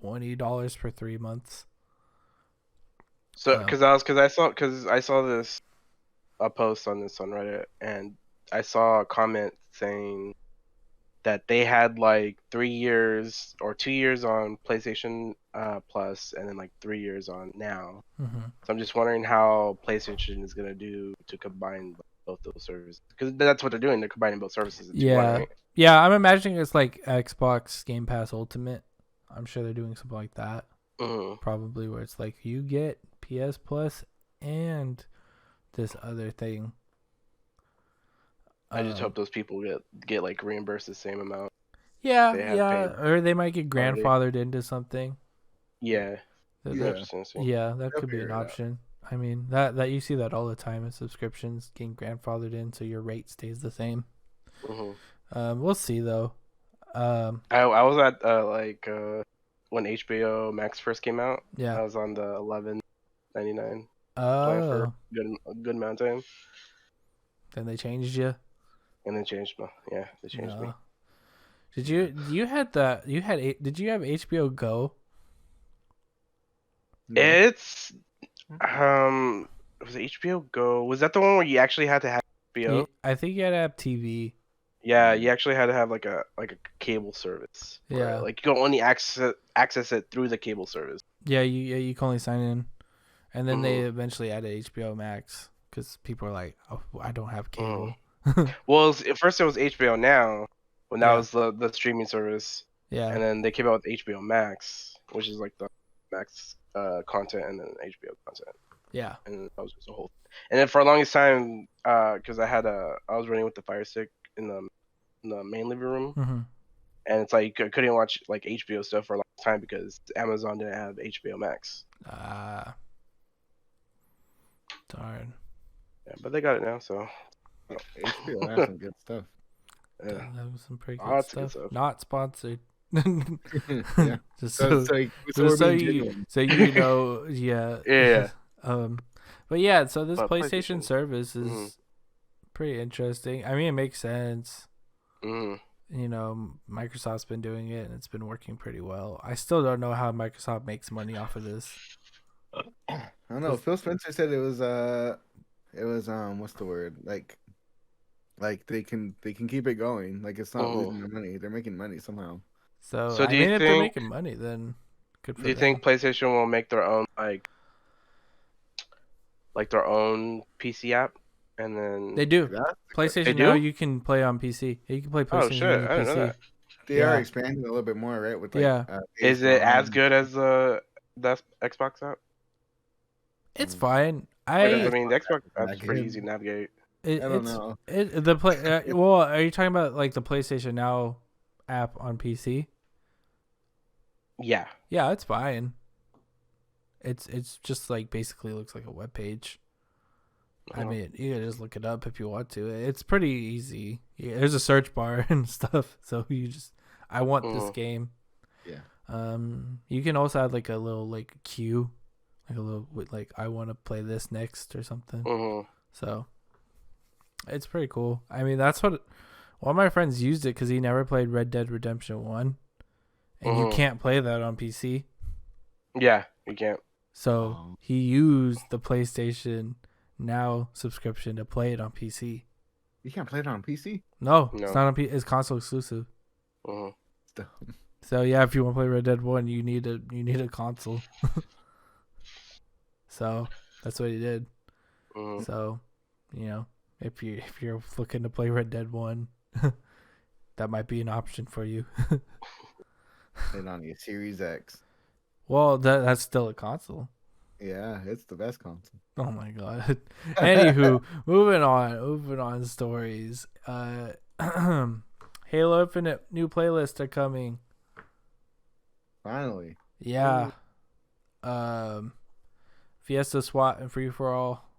$20 for 3 months. So, because I saw this a post on this on Reddit, and I saw a comment saying that they had like 3 years or 2 years on PlayStation Plus, and then like 3 years on Now. So I'm just wondering how PlayStation is gonna do to combine both those services, because that's what they're doing. They're combining both services into one, right? Yeah, I'm imagining it's like Xbox Game Pass Ultimate. I'm sure they're doing something like that. Probably where it's like you get PS Plus and this other thing. I just hope those people get like reimbursed the same amount. Yeah, or they might get grandfathered into something. Yeah, that could be an option. I mean, that you see that all the time in subscriptions getting grandfathered in, so your rate stays the same. We'll see though. I was at when HBO Max first came out. Yeah, I was on the $11.99 plan for a good amount of time. Then they changed you. And they changed me. Yeah, they changed me. Did you have HBO Go? No. It's was it HBO Go? Was that the one where you actually had to have HBO? I think you had to have TV. Yeah, you actually had to have like a cable service. Yeah, right? Like you can only access it through the cable service. Yeah, you can only sign in, and then they eventually added HBO Max because people are like, "Oh, I don't have cable." Well, at first it was HBO Now, when that was the streaming service. Yeah, and then they came out with HBO Max, which is like the Max content and then HBO content. Yeah, and that was just a whole. And then for the longest time, because I was running with the Fire Stick in the main living room, and it's like I couldn't watch like HBO stuff for a long time because Amazon didn't have HBO Max. Darn. Yeah, but they got it now, so. HBO has some good stuff. Yeah, that was some pretty good stuff. Not sponsored. Yeah. Just so you know, yeah. But yeah, so this PlayStation service is pretty interesting. I mean, it makes sense. You know, Microsoft's been doing it and it's been working pretty well. I still don't know how Microsoft makes money off of this. I don't know. Phil Spencer said it was what's the word? Like they can keep it going. Like it's not losing their money. They're making money somehow. So I mean, if they're making money, then good for them. Do you think PlayStation will make their own like their own PC app, and then they do? PlayStation Now you can play on PC. You can play PlayStation on I didn't know that. They are expanding a little bit more, right? With is it as good as the Xbox app? It's fine. I mean, the Xbox app's pretty easy to navigate. I don't know. Well, are you talking about like the PlayStation Now app on PC? Yeah. Yeah, it's fine. It's just like basically looks like a web page. I mean, you can just look it up if you want to. It's pretty easy. Yeah, there's a search bar and stuff, so you just I want this game. Yeah. You can also add like a little like queue, like a little like I want to play this next or something. So. It's pretty cool. I mean, that's what one of my friends used it because he never played Red Dead Redemption 1, and you can't play that on PC. Yeah, you can't. So he used the PlayStation Now subscription to play it on PC. You can't play it on PC? No. It's not on PC. It's console exclusive. So yeah, if you want to play Red Dead 1, you need a console. So that's what he did. So, if you're looking to play Red Dead 1, that might be an option for you. And on your Series X. Well, that's still a console. Yeah, it's the best console. Oh my god. Anywho, moving on stories. Halo Infinite new playlists are coming. Finally. Yeah. Fiesta, SWAT, and Free for All,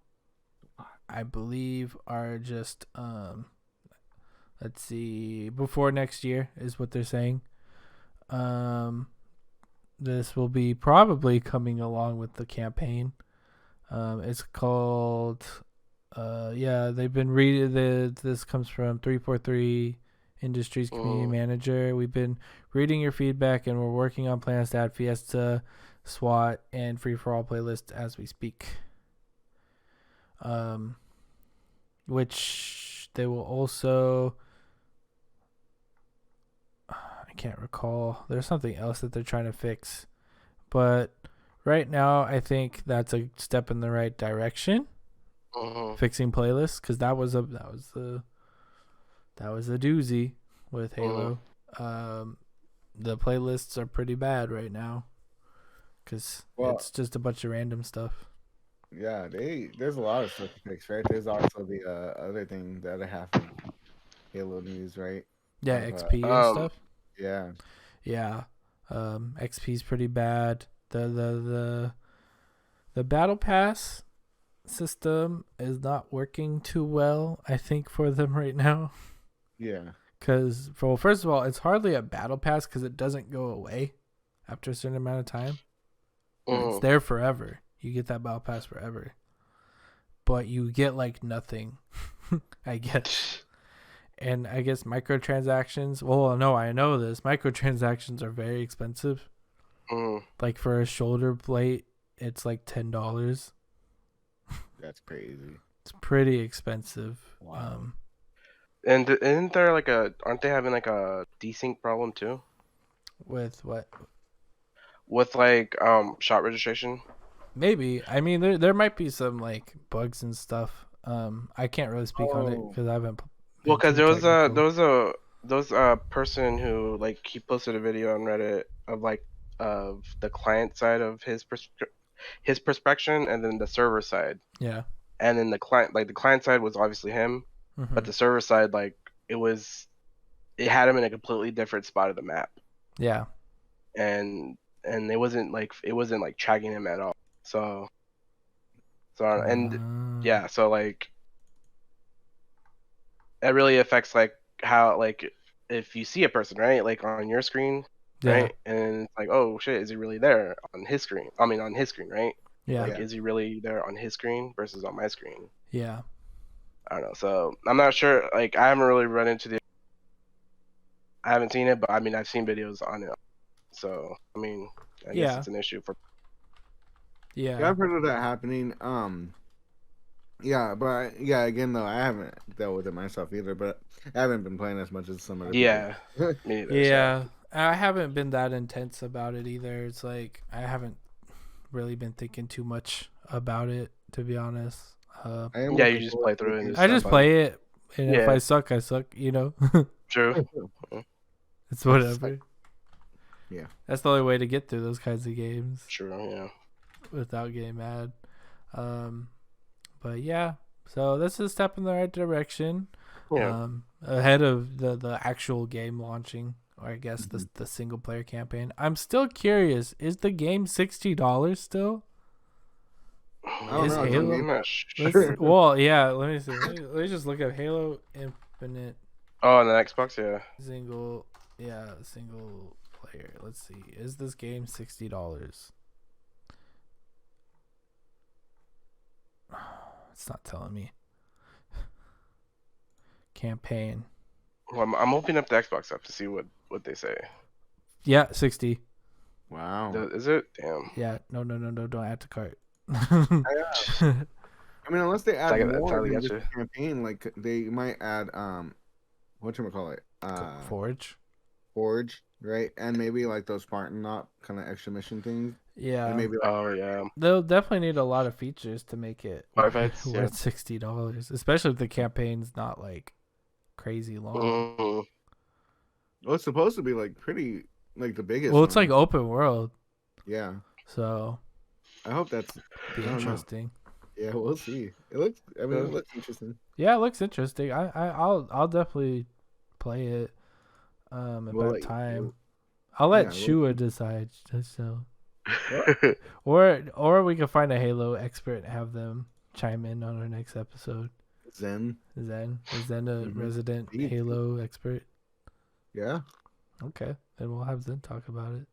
I believe, are just let's see, before next year is what they're saying. This will be probably coming along with the campaign. It's called they've been reading this comes from 343 Industries Community Manager. We've been reading your feedback and we're working on plans to add Fiesta, SWAT, and Free for All playlists as we speak. Which they will also, I can't recall. There's something else that they're trying to fix, but right now I think that's a step in the right direction. Fixing playlists, because that was a doozy with Halo. The playlists are pretty bad right now because it's just a bunch of random stuff. Yeah, there's a lot of stuff to fix, right? There's also the other thing, the other half of Halo news, right? Yeah, of, XP and stuff. Yeah. Yeah. XP's pretty bad. The battle pass system is not working too well, I think, for them right now. Yeah. Because, first of all, it's hardly a battle pass because it doesn't go away after a certain amount of time. It's there forever. You get that battle pass forever. But you get, like, nothing, I guess. And I guess microtransactions, well, no, I know this. Microtransactions are very expensive. Like, for a shoulder plate, it's like $10. That's crazy. It's pretty expensive. Wow. And isn't there aren't they having like a desync problem too? With what? With shot registration? Maybe. I mean, there might be some like bugs and stuff. I can't really speak on it because I haven't. Well, because there was a person who he posted a video on Reddit of the client side of his perspection and then the server side. Yeah. And then the client side was obviously him, but the server side it had him in a completely different spot of the map. Yeah. And it wasn't tracking him at all. So it really affects how if you see a person, right, on your screen, right, and it's like, oh shit, is he really there on his screen? I mean, on his screen, right? Yeah. Is he really there on his screen versus on my screen? Yeah. I don't know. So I'm not sure. I haven't really run into I haven't seen it, but I mean, I've seen videos on it. So I mean, I guess it's an issue for. Yeah. I've heard of that happening. Yeah, but again though, I haven't dealt with it myself either. But I haven't been playing as much as some other people. Me neither, yeah. So. I haven't been that intense about it either. It's like I haven't really been thinking too much about it, to be honest. You just play through it. I just play it, and if I suck, I suck. True. It's whatever. Yeah, that's the only way to get through those kinds of games. True. Yeah. Without getting mad. But yeah, so this is a step in the right direction. Yeah. Ahead of the actual game launching, or I guess the single player campaign. I'm still curious. Is the game $60 still? Is Halo? I'm not sure. Well, yeah. Let me see. Let me just look at Halo Infinite. Oh, on the Xbox, yeah. Single player. Let's see. Is this game $60? It's not telling me. campaign. Well, I'm opening up the Xbox app to see what they say. Yeah, 60. Wow. Is it? Damn. Yeah, no, don't add to cart. I mean, unless they add more Totally than got just you. a campaign, like they might add whatchamacallit? Forge. Forge, right? And maybe like those Spartan Up kind of extra mission things. Yeah. And maybe like Oh yeah. They'll definitely need a lot of features to make it Firefights. Yeah. worth $60, especially if the campaign's not like crazy long. Mhm. well, it's supposed to be like pretty like the biggest Well, it's one. like open world, Yeah. so I hope that's be I don't know. interesting. Yeah, we'll see. It looks it looks interesting. Yeah, it looks interesting. I'll definitely play it We'll about let time. you, I'll let yeah, Shua decide. So, What? or we can find a Halo expert and have them chime in on our next episode. Zen. Is Zen a Mhm. resident He- Halo expert? Yeah. Okay, then we'll have Zen talk about it.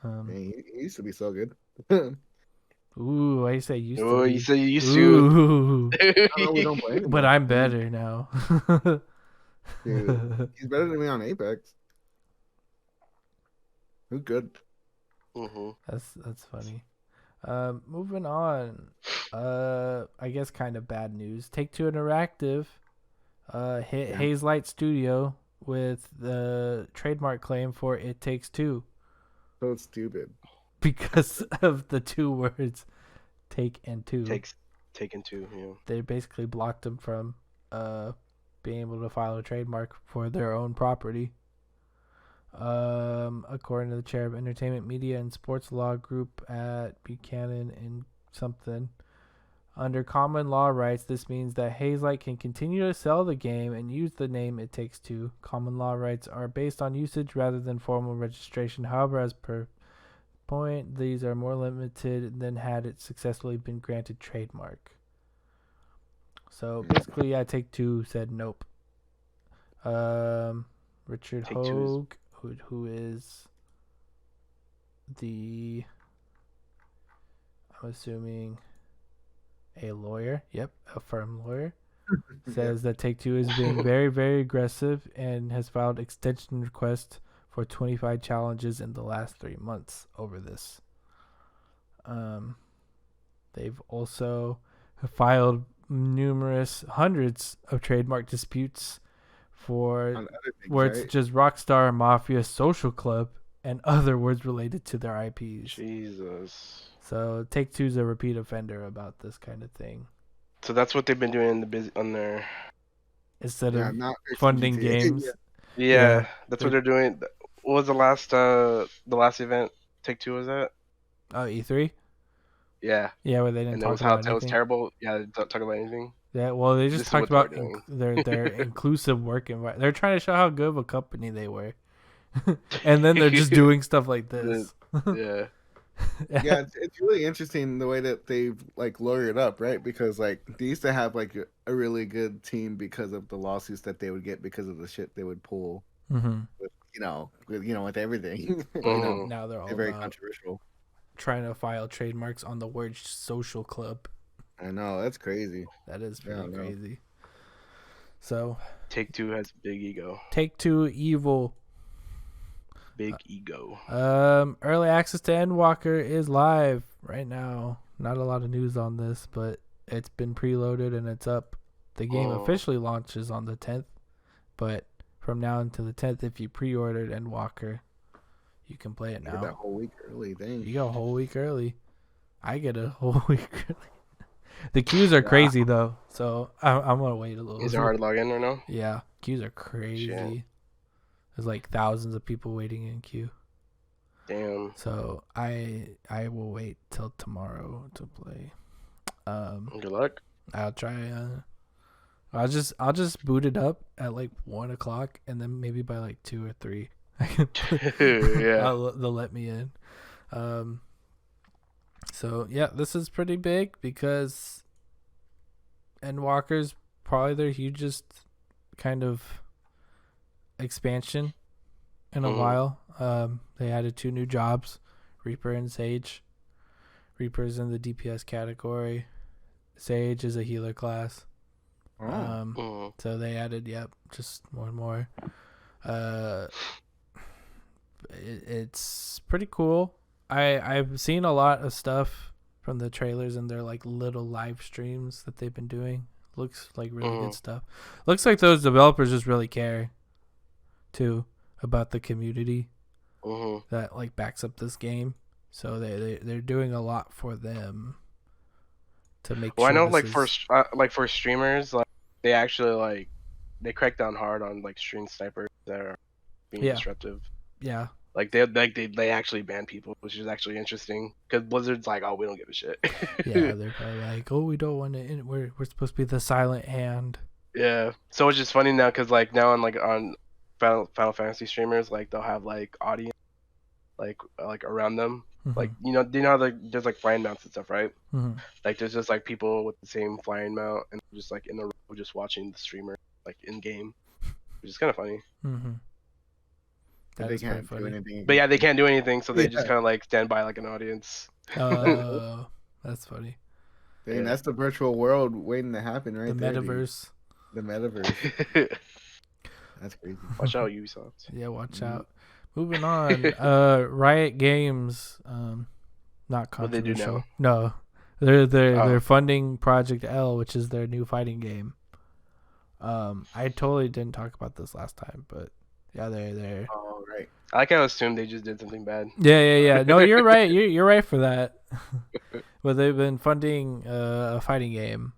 Man, he used to be so good. Ooh, I say used Oh, to be. you say you used to. Ooh, No, we don't play anymore. but I'm better now. Dude, he's better than me on Apex. Who's good? Mhm. That's funny. Moving on. I guess kind of bad news. Take-Two Interactive hit Yeah. Haze Light Studio with the trademark claim for It Takes Two So stupid. because of the two words take and two. Taken two. Yeah. They basically blocked them from being able to file a trademark for their own property. According to the chair of Entertainment Media and Sports Law Group at Buchanan and something, under common law rights, this means that Hazelight can continue to sell the game and use the name It Takes Two. Common law rights are based on usage rather than formal registration. However, as per point, these are more limited than had it successfully been granted trademark. So basically, yeah, Take-Two said nope. Richard Take-Two is- Hogue, who is I'm assuming a lawyer. Yep, a firm lawyer. Says that Take-Two is being very, very aggressive and has filed extension requests for 25 challenges in the last 3 months over this. They've also filed hundreds of trademark disputes for On other things, where right? it's just Rockstar Mafia Social Club and other words related to their IPs. Jesus. So Take-Two's a repeat offender about this kind of thing. So that's what they've been doing in the on their. Instead Yeah, of not fixing funding GTA. games. Yeah, Yeah. that's what they're doing. What was the last event Take Two was at? Oh, E3? Yeah, Yeah, where they didn't and it talk was how about it was anything. terrible. Yeah, they don't talk about anything. Yeah, well, they just This is talked what about they're doing. their inclusive work environment. They're trying to show how good of a company they were. And then they're just doing stuff like this. Yeah. Yeah, it's really interesting the way that they've like lawyered up, right? Because like they used to have like a really good team because of the lawsuits that they would get because of the shit they would pull Mm-hmm. with everything. Mhm. Now they're all They're very about controversial. trying to file trademarks on the word social club. I know, that's crazy. That is Yeah, I pretty know. crazy. So, Take Two has big ego. Take-Two Evil. Big ego. Early access to EDwalker is live right now. Not a lot of news on this, but it's been preloaded and it's up. The game officially launches on the 10th, but from now until the 10th, if you pre-ordered EDwalker, you can play it You get that now. whole week early. Dang. You go a whole week early. I get a whole week early. The queues are crazy though, so I'm gonna wait a little. Is it hard to log in right now? Yeah, queues are crazy. Shit. There's like thousands of people waiting in queue. Damn. So I will wait till tomorrow to play. Good luck. I'll try. I'll just boot it up at like 1:00, and then maybe by like 2 or 3, Yeah. they'll let me in. So yeah, this is pretty big because EDwalker's probably their hugest kind of expansion in a while. They added 2 new jobs, Reaper and Sage. Reaper's in the DPS category. Sage is a healer class. Oh. So they added, just more and more. Uh, it's pretty cool. I've seen a lot of stuff from the trailers and their like little live streams that they've been doing. Looks like really good stuff. Looks like those developers just really care too about the community that like backs up this game. So they're doing a lot for them to make Well, sure. I know this for streamers, like they actually like they crack down hard on like stream snipers that are being disruptive. Yeah. Like they actually ban people, which is actually interesting because Blizzard's like, oh, we don't give a shit. Yeah, they're probably like, oh, we don't want to. We're supposed to be the silent hand. Yeah. So it's just funny now because like now on Final Fantasy streamers, like they'll have like audience like around them. Like you know how there's like flying mounts and stuff, right? Like there's just like people with the same flying mount and just like in the row just watching the streamer like in game, which is kind of funny. They can't do anything. But yeah, they can't do anything, so they just kind of like stand by like an audience. Oh, that's funny. Dang, that's the virtual world waiting to happen right the there. Metaverse. Dude. The metaverse. That's crazy. Watch out, Ubisoft. Yeah, watch out. Moving on. Riot Games. Not controversial. What they do now? No, they're funding Project L, which is their new fighting game. I totally didn't talk about this last time, but yeah, they're. Oh right. I kind of assumed they just did something bad. Yeah. No, you're right. You're right for that. But they've been funding a fighting game.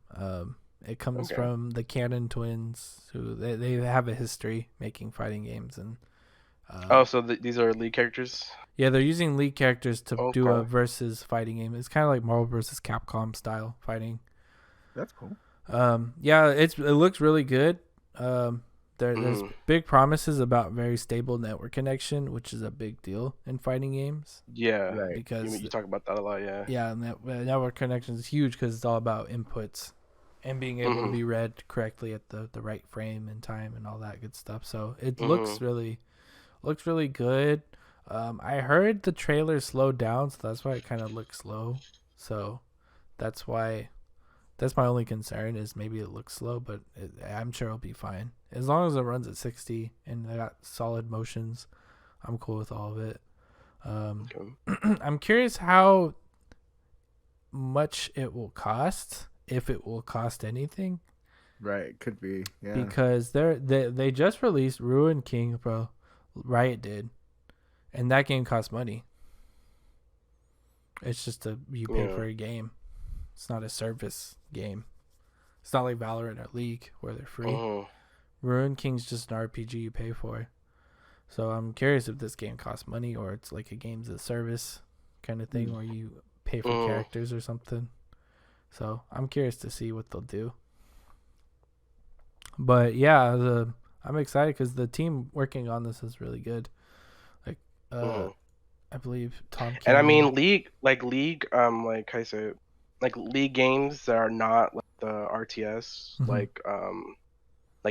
It comes from the Cannon twins, who they have a history making fighting games, and so these are lead characters. Yeah, they're using lead characters to do a versus fighting game. It's kind of like Marvel versus Capcom style fighting. That's cool. Yeah, it looks really good. There's big promises about very stable network connection, which is a big deal in fighting games. Yeah, right. Because you talk about that a lot. Yeah. Yeah, and that network connection is huge because it's all about inputs and being able to be read correctly at the right frame and time and all that good stuff. So it looks really good. I heard the trailer slowed down, so that's why it kind of looks slow. So that's my only concern is maybe it looks slow, but I'm sure it'll be fine. As long as it runs at 60 and they got solid motions, I'm cool with all of it. I'm curious how much it will cost, if it will cost anything. Right, could be. Yeah. Because they just released Ruin King, bro. Riot did, and that game costs money. It's just you pay for a game. It's not a service game. It's not like Valorant or League where they're free. Ruin King's just an RPG you pay for. So I'm curious if this game costs money or it's like a games as a service kind of thing where you pay for characters or something. So I'm curious to see what they'll do. But yeah, I'm excited because the team working on this is really good. Like, I believe Tom. And I mean, League, like how you say it? Like League games that are not like the RTS, like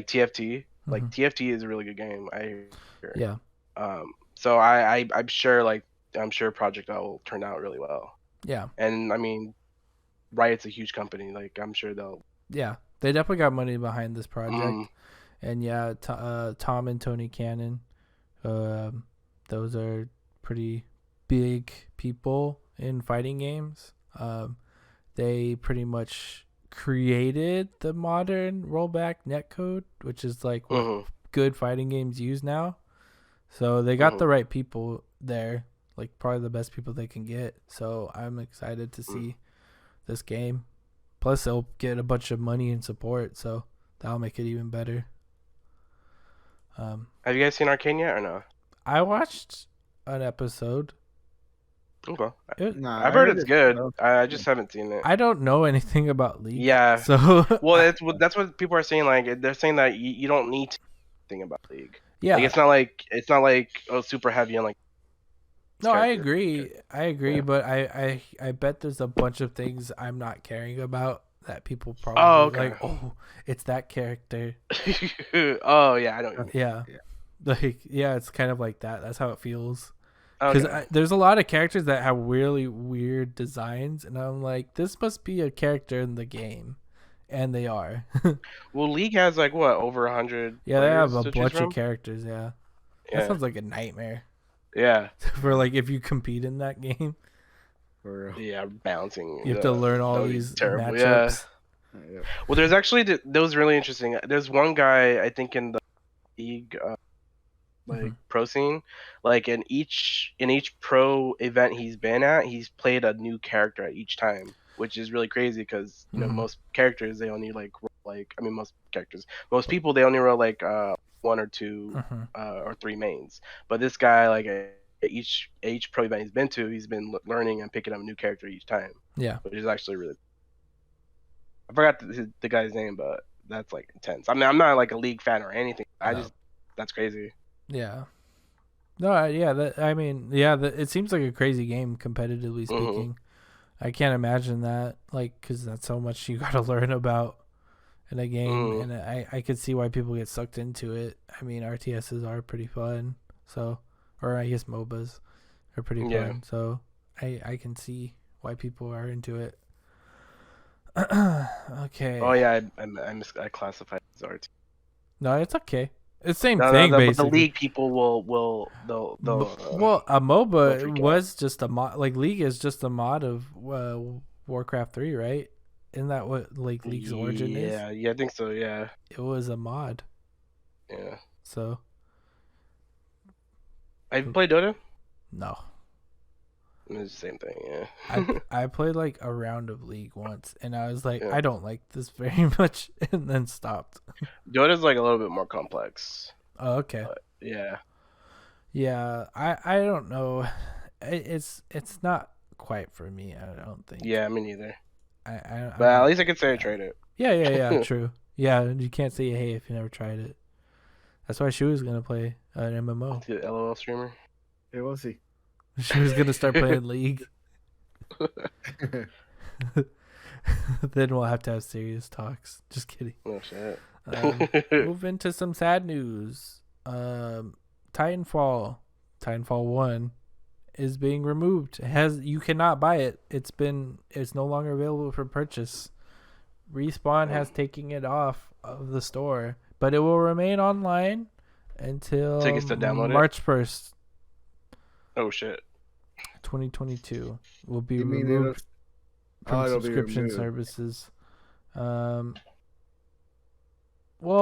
TFT. Like TFT is a really good game. I hear. Yeah. So I'm sure Project L will turn out really well. Yeah. And I mean, Riot's a huge company. Like I'm sure they'll. Yeah, they definitely got money behind this project. And yeah, Tom and Tony Cannon, those are pretty big people in fighting games. They pretty much created the modern rollback netcode, which is like what good fighting games use now. So they got the right people there, like probably the best people they can get. So I'm excited to see this game. Plus, they'll get a bunch of money and support, so that'll make it even better. Have you guys seen Arcane yet or no? I watched an episode. Okay. Nah, I've heard it's good. I just haven't seen it. I don't know anything about League. Yeah. So well, that's what people are saying. Like they're saying that you don't need to think about League. Yeah. Like, it's not like super heavy on like. No, I agree. Yeah. But I bet there's a bunch of things I'm not caring about that people probably like. Oh, it's that character. Oh yeah, I don't. Yeah. Like it's kind of like that. That's how it feels. Because there's a lot of characters that have really weird designs, and I'm like, this must be a character in the game, and they are. Well, League has like what, over 100 Yeah, they have players a to choose bunch of from. characters. Yeah, that Yeah, sounds like a nightmare yeah, for like if you compete in that game. For real. yeah. Bouncing. You have to learn That all would be these terrible. Yeah. matchups. Yep. Well, there's actually that was really interesting. There's one guy I think in the League like Mhm. pro scene, like in each pro event he's been at, he's played a new character at each time, which is really crazy because Mhm. most characters they only most people they only roll like one or two Mhm. or three mains, but this guy like at each pro event he's been to, he's been learning and picking up a new character each time, Yeah. which is actually really. I forgot the guy's name, but that's like intense. I mean, I'm not like a League fan or anything. No. That's crazy. Yeah. No, yeah, I mean, yeah, it seems like a crazy game, competitively Hmm. speaking. I can't imagine that, like, because that's so much you got to learn about in a game, Hmm. and I could see why people get sucked into it. I mean, RTSs are pretty fun, so, or I guess MOBAs are pretty Yeah. fun, so I can see why people are into it. Oh Okay. yeah, I classified as art. No, it's okay. It's the same No, thing, but the basically. league people they'll Well, a they'll MOBA freak out. was just a mod. Like League is just a mod of Warcraft 3, right? Isn't that what like League's origin is? Yeah, I think so. Yeah, It was a mod. yeah. So Have you played Dota? no, It's the same thing. Yeah. I played like a round of League once, and I was like, Yeah. I don't like this very much, and then stopped. Dota's like a little bit more complex. Oh, okay. But yeah. Yeah, I don't know. It's not quite for me. I don't think. Yeah, me neither. I'm But at not. least I could say I Yeah. tried it. Yeah. True. Yeah, you can't say hey if you never tried it. That's why she was gonna play an MMO. The LOL streamer. Hey, we'll see. She was gonna start playing League. Then we'll have to have serious talks. Just kidding. Oh shit. Move into some sad news. Titanfall 1 is being removed. You cannot buy it. It's no longer available for purchase. Respawn has taken it off of the store, but it will remain online until So you can still download it? March 1st, Oh shit. 2022. Will be You mean removed from it'll be subscription removed. services. Well,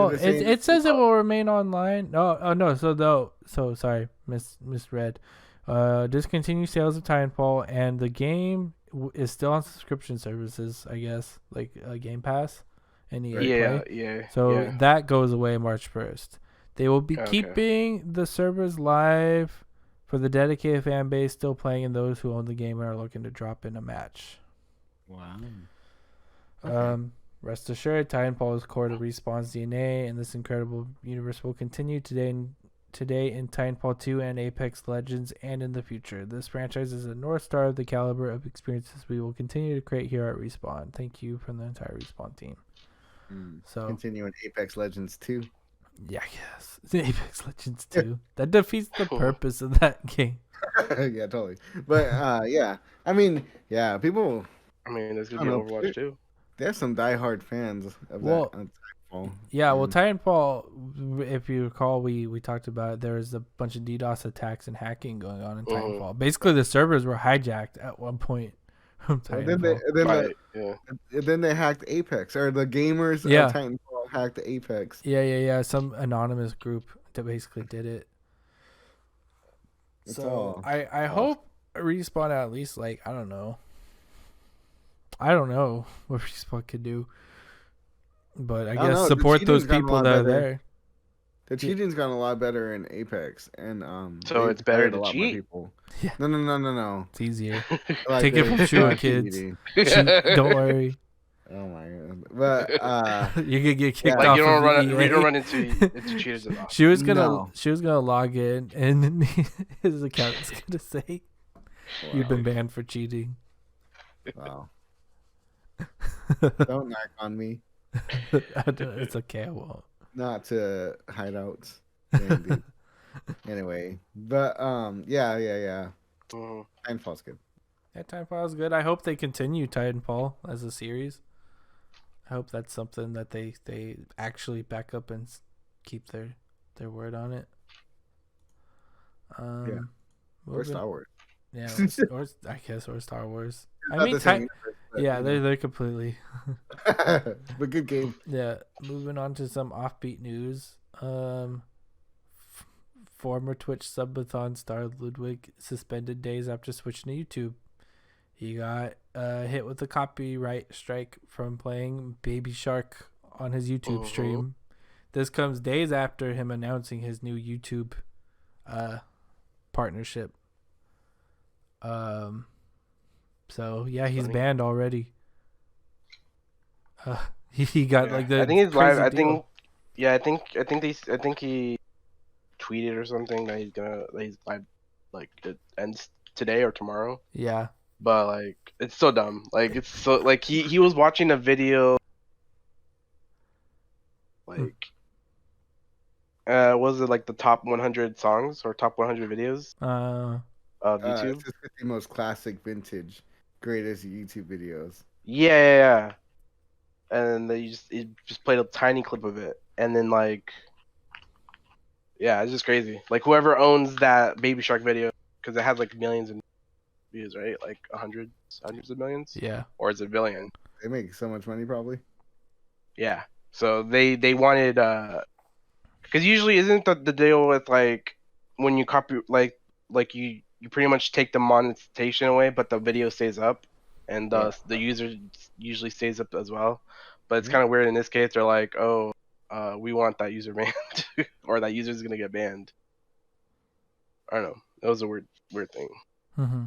Did it say it says it will remain online. No. So sorry, misread. Discontinue sales of Titanfall, and the game is still on subscription services. I guess like Game Pass and EA Yeah, Play. yeah. So yeah. that goes away March 1st. They will be Okay. keeping the servers live for the dedicated fan base still playing and those who own the game and are looking to drop in a match. Wow. Okay. Rest assured, Titanfall is core to Respawn's DNA, and this incredible universe will continue today in Titanfall 2 and Apex Legends and in the future. This franchise is a North Star of the caliber of experiences we will continue to create here at Respawn. Thank you from the entire Respawn team. So Continuing Apex Legends 2. yeah, yes. Apex Legends 2. That defeats the purpose of that game. Yeah, totally. But yeah, I mean, yeah, people. I mean, there's I gonna be don't know. Overwatch too. There's some diehard fans of Well, that. Titanfall. Yeah, well, And Titanfall, if you recall, we talked about it. There was a bunch of DDoS attacks and hacking going on in Titanfall. Basically, the servers were hijacked at one point from and then Titanfall. then they hacked Apex, or the gamers Yeah. of Titanfall hacked Apex. Yeah. Some anonymous group that basically did it. It's So all I awesome. hope Respawn at least, like, I don't know what Respawn could do, but I don't guess know, the support those cheating's gotten a people lot that are better. there. The cheating's gotten a lot better in Apex, and So they've it's better hired to a lot more cheat? people. Yeah. No. It's easier. Like, Take it from it's shooting not kids. cheating. Don't worry. Oh my god! But You could get kicked Like off you don't of EA. you don't run into cheaters enough. She was gonna No. log in, and his account was gonna say you've been wow. banned for cheating. Wow. Don't knock on me. It's okay, I won't. Not to hideouts. Indeed. Anyway, but yeah. Mhm. Titanfall's good. Yeah, Titanfall is good. I hope they continue Titanfall as a series. I hope that's something that they actually back up and keep their word on it. Yeah. Or Moving, Star Wars. yeah, or I guess or Star Wars. I Not mean, the same universe, but, yeah, you know. they're completely. But good game. Yeah, moving on to some offbeat news. Former Twitch subathon star Ludwig suspended days after switching to YouTube. He got hit with a copyright strike from playing Baby Shark on his YouTube stream. This comes days after him announcing his new YouTube partnership. So yeah, he's Funny. banned already. He got like the I think he's crazy live. I deal. think. Yeah, I think he tweeted or something that he's live, like it ends today or tomorrow. Yeah. But like it's so dumb. Like it's so like he was watching a video. Like was it like the top 100 songs or top 100 videos of YouTube? It's just 50 most classic vintage greatest YouTube videos. Yeah. And they just played a tiny clip of it, and then like, yeah, it's just crazy. Like whoever owns that Baby Shark video, because it has like millions of views, right? Like hundreds of millions. Yeah. Or is it a billion? They make so much money, probably. Yeah. So they wanted because usually isn't the deal with like when you copy like you pretty much take the monetization away, but the video stays up, and the user usually stays up as well. But it's kind of weird in this case. They're like, oh, we want that user banned, or that user is gonna get banned. I don't know. It was a weird thing. Mm-hmm.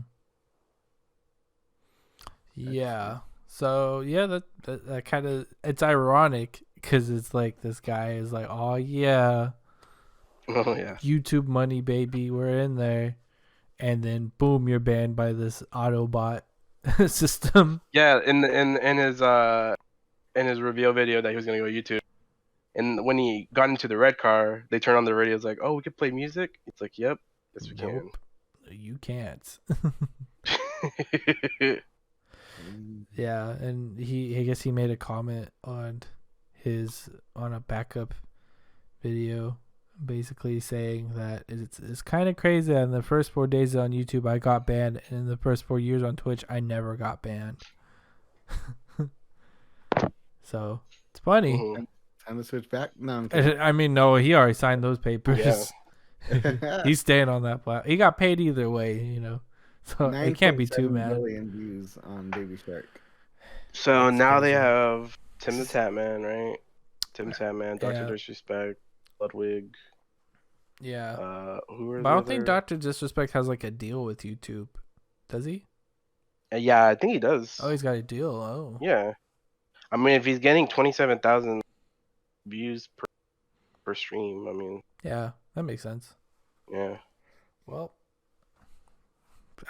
Yeah. So yeah, that kind of, it's ironic because it's like this guy is like, oh yeah, Oh yeah. YouTube money, baby, we're in there, and then boom, you're banned by this Autobot system. Yeah, in his reveal video that he was gonna go YouTube, and when he got into the red car, they turned on the radio. It's like, oh, we can play music. It's like, yep, yes we Nope, you can't. can. Yeah, and I guess he made a comment on a backup video, basically saying that it's kind of crazy that in the first 4 days on YouTube I got banned, and in the first 4 years on Twitch I never got banned. So it's funny. Mhm. Time to switch back. No, I'm kidding. I mean, no, he already signed those papers. Yeah. He's staying on that platform. He got paid either way, so it can't be too 9.7 mad. million views on Baby Shark. So That's now crazy. they have Tim the Tatman, right? Tim Tatman, Dr. Yeah. Disrespect, Ludwig. Yeah, Who are but I the don't think other? Dr. Disrespect has like a deal with YouTube. Does he? Yeah, I think he does. Oh, he's got a deal. Oh, Yeah. I mean, if he's getting 27,000 views per stream, I mean, yeah, that makes sense. yeah. Well,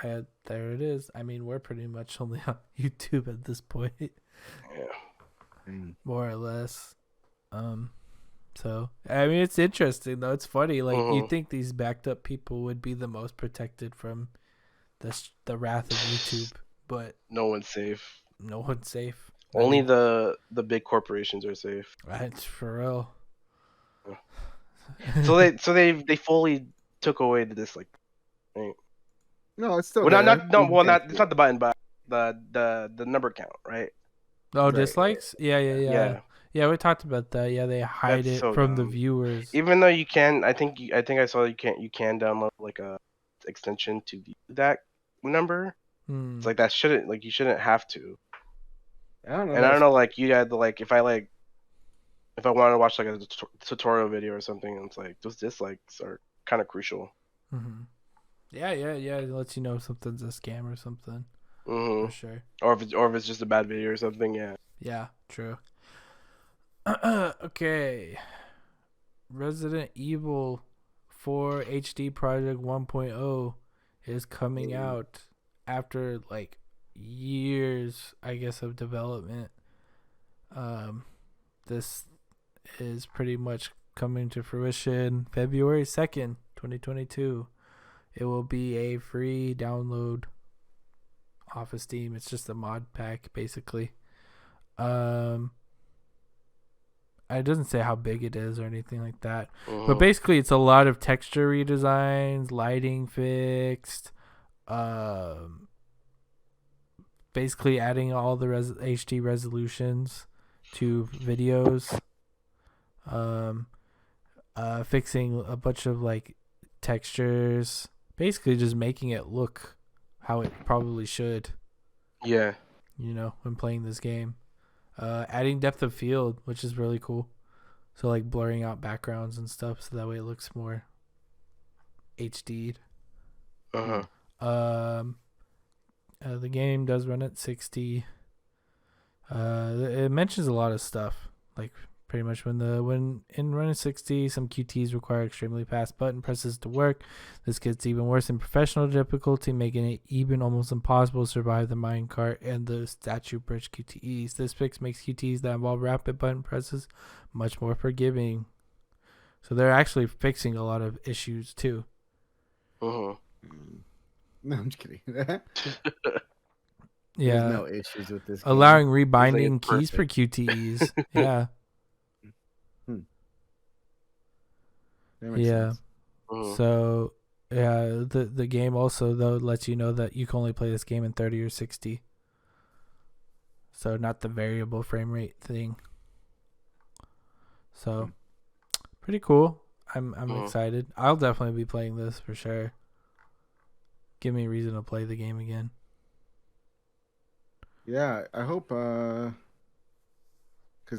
there it is. I mean, we're pretty much only on YouTube at this point, Yeah. more or less. So I mean, it's interesting though. It's funny. Like you'd think these backed up people would be the most protected from the wrath of YouTube, but No one's safe. no one's safe. Only the big corporations are safe. That's for real. So they fully took away the dislike. Right? No, it's still Well, there. it's not the button, but the number count, right? Oh, Right. dislikes? Yeah. Yeah, we talked about that. Yeah, they hide That's it so from the dumb. viewers. Even though you can, I think I saw you can download like a extension to view that number. It's like that shouldn't, like, you shouldn't have to. I don't know. And I don't know, like, you had to, like, if I wanted to watch like a tutorial video or something, it's like those dislikes are kind of crucial. Mm-hmm. Yeah. It lets you know if something's a scam or something. Mm-hmm. For sure. Or if it's just a bad video or something, yeah. Yeah, true. Okay. Resident Evil 4 HD Project 1.0 is coming out after like years, I guess, of development. This is pretty much coming to fruition February 2nd, 2022. It will be a free download off of Steam. It's just a mod pack, basically. It doesn't say how big it is or anything like that. But Mhm. basically, it's a lot of texture redesigns, lighting fixed, basically adding all the HD resolutions to videos, um, fixing a bunch of like textures, basically just making it look how it probably should, Yeah. when playing this game. Adding depth of field, which is really cool. So like blurring out backgrounds and stuff, so that way it looks more HD'd. Uh huh. Um, the game does run at 60. It mentions a lot of stuff, like pretty much when in running 60, some QTs require extremely fast button presses to work. This gets even worse in professional difficulty, making it even almost impossible to survive the minecart and the statue bridge QTEs. This fix makes QTs that involve rapid button presses much more forgiving. So they're actually fixing a lot of issues too. Uh huh. No, I'm just kidding. There's Yeah, no issues with this game. allowing It's rebinding keys for perfect. QTEs. Yeah, Hmm. That makes yeah. sense. Mhm. So yeah, the game also though lets you know that you can only play this game in 30 or 60. So not the variable frame rate thing. So pretty cool. I'm Mhm. excited. I'll definitely be playing this for sure. Give me a reason to play the game again. Yeah, I hope because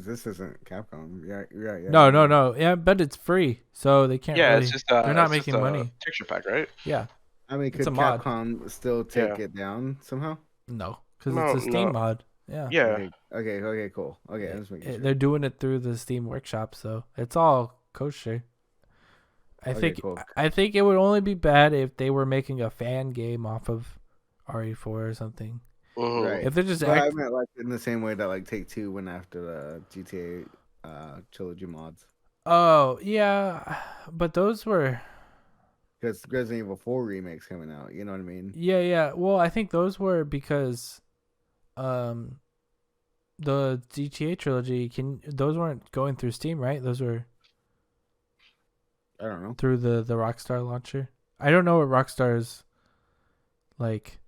this isn't Capcom. Yeah, yeah, No, you're no, right. no. Yeah, but it's free. So they can't Yeah, really they're not it's just making a money. texture pack, right? Yeah. I mean, It's a could mod. Capcom still Yeah. take it down somehow? No, cuz it's No, a Steam no. mod. Yeah. Yeah. Okay, cool. Okay, I'm just making sure. They're doing it through the Steam Workshop, so it's all kosher. I Okay, think cool. I think it would only be bad if they were making a fan game off of RE4 or something. Mhm. Right. If they're just But I meant like in the same way that like Take Two went after the GTA trilogy mods. oh yeah, but those were Because Resident Evil 4 remake's coming out, you know what I mean? yeah. Well, I think those were because um the GTA trilogy those weren't going through Steam, right? Those were I don't know. through the Rockstar launcher. I don't know what Rockstar's like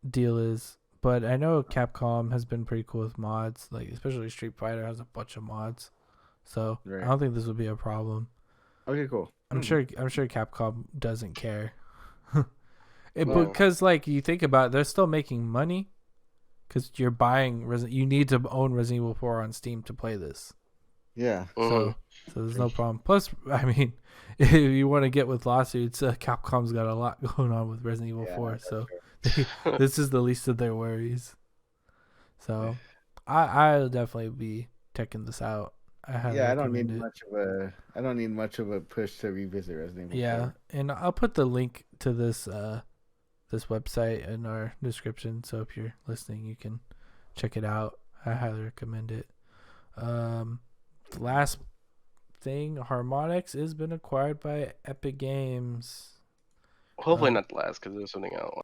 deal is, but I know Capcom has been pretty cool with mods, like especially Street Fighter has a bunch of mods. So I Right. don't think this would be a problem. Okay, cool. I'm sure Capcom doesn't care. Yeah. Because like you think about it, they're still making money because you're buying you need to own Resident Evil 4 on Steam to play this. Yeah. Mhm. So there's no problem. Plus, I mean, if you want to get with lawsuits, Capcom's got a lot going on with Resident Evil Yeah, 4, that's so true. this is the least of their worries. So I'll definitely be checking this out. I highly Yeah, I don't need recommend it. much of a push to revisit Resident Evil Yeah, 4. and I'll put the link to this this website in our description, so if you're listening, you can check it out. I highly recommend it. The last thing, Harmonix has been acquired by Epic Games. Hopefully not the last, because there's something else.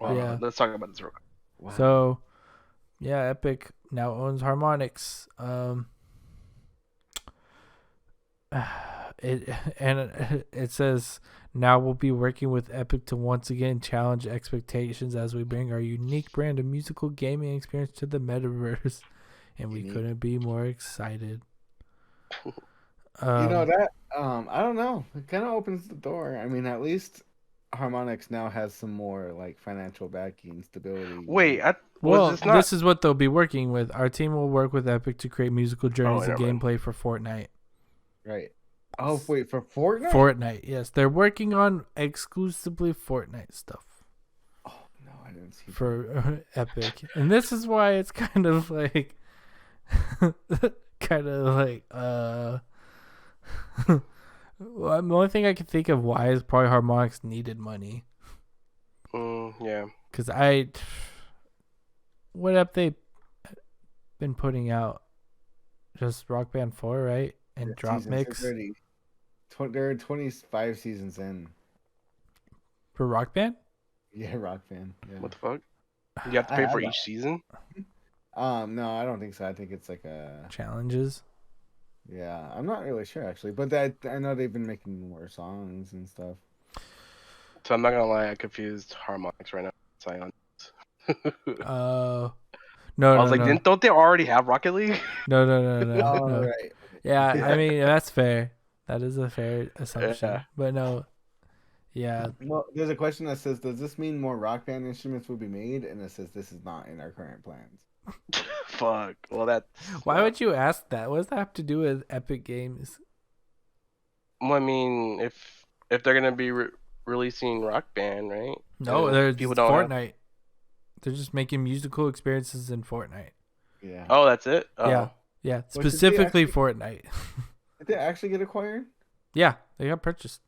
Yeah. Let's talk about this real quick. Wow. So, yeah, Epic now owns Harmonix. It says now we'll be working with Epic to once again challenge expectations as we bring our unique brand of musical gaming experience to the metaverse, and we Unique. couldn't be more excited. You know that I don't know. It kind of opens the door. I mean, at least Harmonix now has some more like financial backing, stability. Wait, was Well, this not? this is what they'll be working with. Our team will work with Epic to create musical journeys and never mind. gameplay for Fortnite. Right. Oh, wait, for Fortnite? Fortnite, yes. They're working on exclusively Fortnite stuff Oh, no, I didn't see for Epic. And this is why it's kind of like well, the only thing I can think of why is probably Harmonix needed money. Yeah. Because what have they been putting out? Just Rock Band 4, right? And Drop seasons. Mix There are 25 seasons in. for Rock Band? Yeah, Rock Band. Yeah. What the fuck? You have to pay I for know. each season? No, I don't think so. I think it's like a Challenges. Yeah, I'm not really sure actually, but that I know they've been making more songs and stuff. So I'm not gonna lie, I confused harmonics right now. Scion. No, I was no, like, no, don't they already have Rocket League? no, no, no, no, Oh no. right. Yeah, I Yeah. mean that's fair. That is a fair Yeah, assumption, but no, yeah, Well, there's a question that says, "Does this mean more rock band instruments will be made?" And it says, "This is not in our current plans." fuck. Well, that's why would you ask that? What does that have to do with Epic Games? well, I mean, if they're gonna be releasing Rock Band, right? And No, if there's people don't have. Fortnite. They're just making musical experiences in Fortnite. Yeah. Oh, that's it. Yeah, Oh, yeah, Well, did they specifically actually Fortnite. did they actually get acquired? Yeah, they got purchased.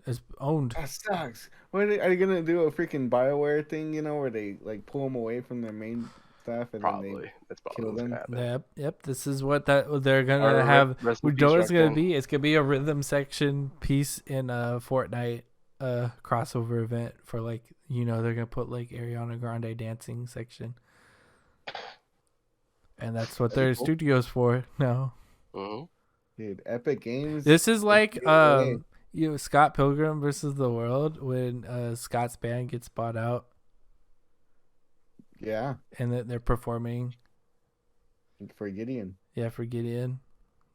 It's owned. That sucks. Are you gonna do a freaking Bioware thing? Where they like pull them away from their main stuff and then they probably. That's probably kill what's gonna them? happen. Yep, yep. This is what they're gonna Or have. rest in We peace, know what it's Rock gonna Band. be. It's gonna be a rhythm section piece in a Fortnite crossover event for like they're gonna put like Ariana Grande dancing section, and that's what That'd be their cool. studio's for. No, Hmm. Dude, Epic Games. this is Is like way. Scott Pilgrim versus the World when Scott's band gets bought out Yeah, and that they're performing. for Gideon. Yeah, for Gideon.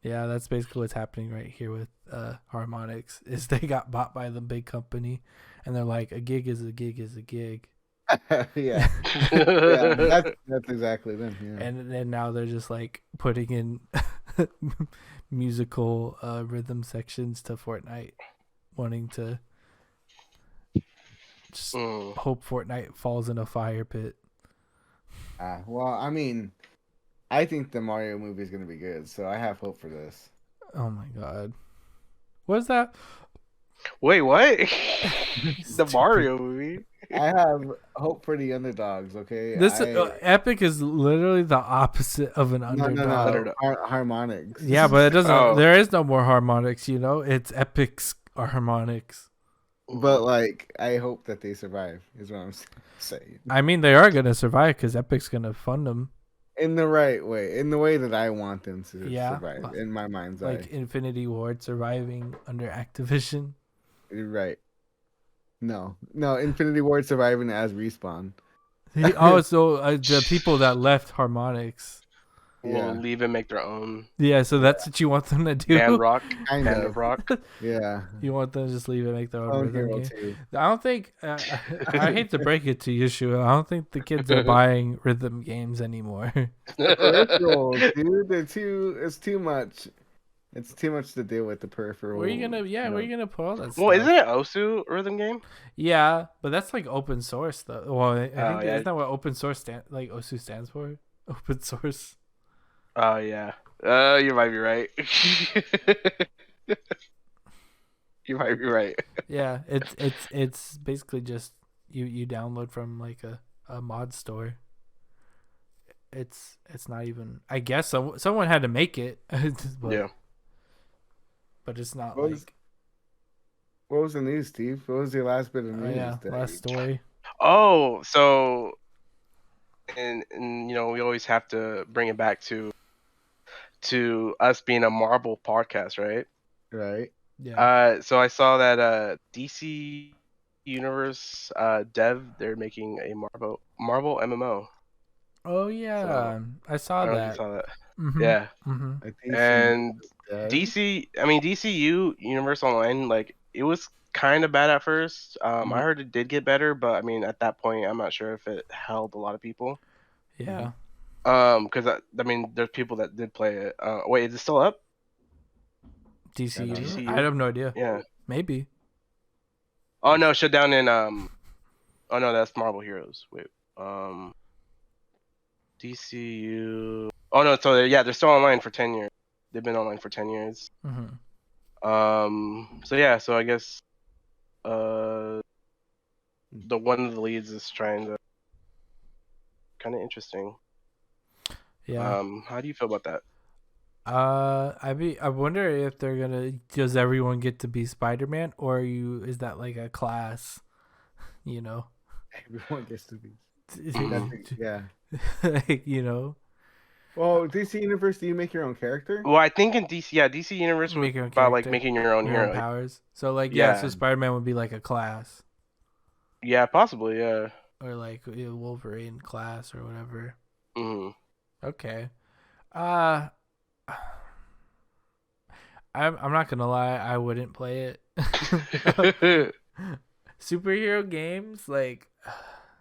Yeah, that's basically what's happening right here with Harmonix. Is they got bought by the big company, and they're like, a gig is a gig is a gig, Yeah, yeah. That's exactly them. Yeah. and then now they're just like putting in musical rhythm sections to Fortnite, wanting to just Mm. hope Fortnite falls in a fire pit. Well, I mean, I think the Mario movie is gonna be good, so I have hope for this. Oh my god, what is that? Wait, what? the Stupid. Mario movie? I have hope for the underdogs. Okay, This Epic is literally the opposite of an no, underdog. Underdog. Harmonics. Yeah, but it doesn't. Oh. There is no more harmonics. It's Epic's harmonics. But like, I hope that they survive. Is what I'm saying. I mean, they are gonna survive because Epic's gonna fund them, In the right way, in the way that I want them to Yeah, survive, in my mind's like eye. Infinity Ward surviving under Activision. You're right. No, Infinity Ward surviving as Respawn. So the people that left Harmonix. Will Yeah, leave and make their own Yeah, so that's what you want them to do. band rock, kind band of. of rock. Yeah. You want them to just leave and make their own Clone rhythm Hero game. 2. I don't think. I hate to break it to you, Shua. I don't think the kids are buying rhythm games anymore. Peripherals, dude. It's too much. It's too much to deal with the peripheral. Where are you gonna put all that stuff? Well, isn't it Osu rhythm game? Yeah, but that's like open source though. Well, I think yeah. isn't that what open source OSU stands for? Open source. Oh yeah. You might be right. You might be right. Yeah, it's basically just you download from like a mod store. It's not even. I guess someone had to make it. but, Yeah. But it's not What was- like. What was the news, Steve? What was your last bit of news? Yeah, that last story. Oh, so and we always have to bring it back to us being a Marvel podcast, right? Right. Yeah. So I saw that DC Universe they're making a Marvel MMO. Oh yeah, I saw I don't know if you that. saw that. Mhm. Yeah. Mhm. I think And dead. DCU Universe Online, like it was kind of bad at first. I heard it did get better, but I mean at that point, I'm not sure if it held a lot of people. Yeah. Because I mean, there's people that did play it. Wait, is it still up? DCU. DCU? I have no idea. Yeah. Maybe. Oh no, shut down in Oh no, that's Marvel Heroes. Wait. DCU. Oh no, so they're still online for 10 years. They've been online for 10 years. Mhm. So yeah, so I guess the one of the leads is trying to kind of interesting. Yeah. How do you feel about that? I wonder if they're gonna. Does everyone get to be Spider-Man, or is that like a class? Everyone gets to be. like, Yeah. you know. Well, DC Universe, do you make your own character? Well, I think in DC, yeah, DC Universe was Make your own about like character, making your own your own hero. Like, powers. So like yeah, so yeah, Spider-Man would be like a class, yeah, possibly, yeah. or like Wolverine class or whatever. Hmm. Okay. Uh I'm not gonna lie, I wouldn't play it. Superhero games, like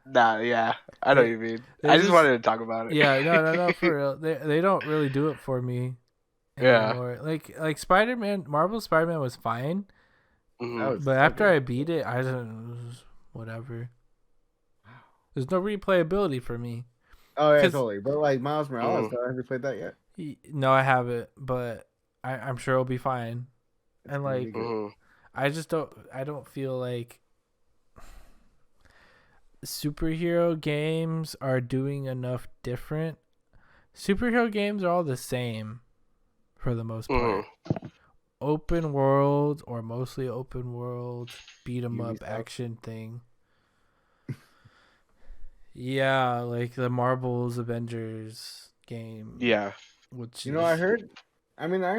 Nah, yeah, I know what they you mean. they I just just wanted to talk about it. yeah, no for real. They don't really do it for me Yeah. anymore. Like Spider-Man, Marvel Spider-Man was fine, That Hmm. was but so after good. I beat it, I don't it was whatever. There's no replayability for me. Oh yeah, Cuz totally. But like Miles Morales, Hmm. though, have you played that yet? no, I haven't, but I'm sure it'll be fine. It's And gonna be like good. Hmm. I don't feel like superhero games are doing enough different. Superhero games are all the same for the most Hmm. part. Open world or mostly open world beat 'em up Ubisoft. action thing. Yeah, like the Marvel's Avengers game, Yeah. which You know, I is heard. I mean, I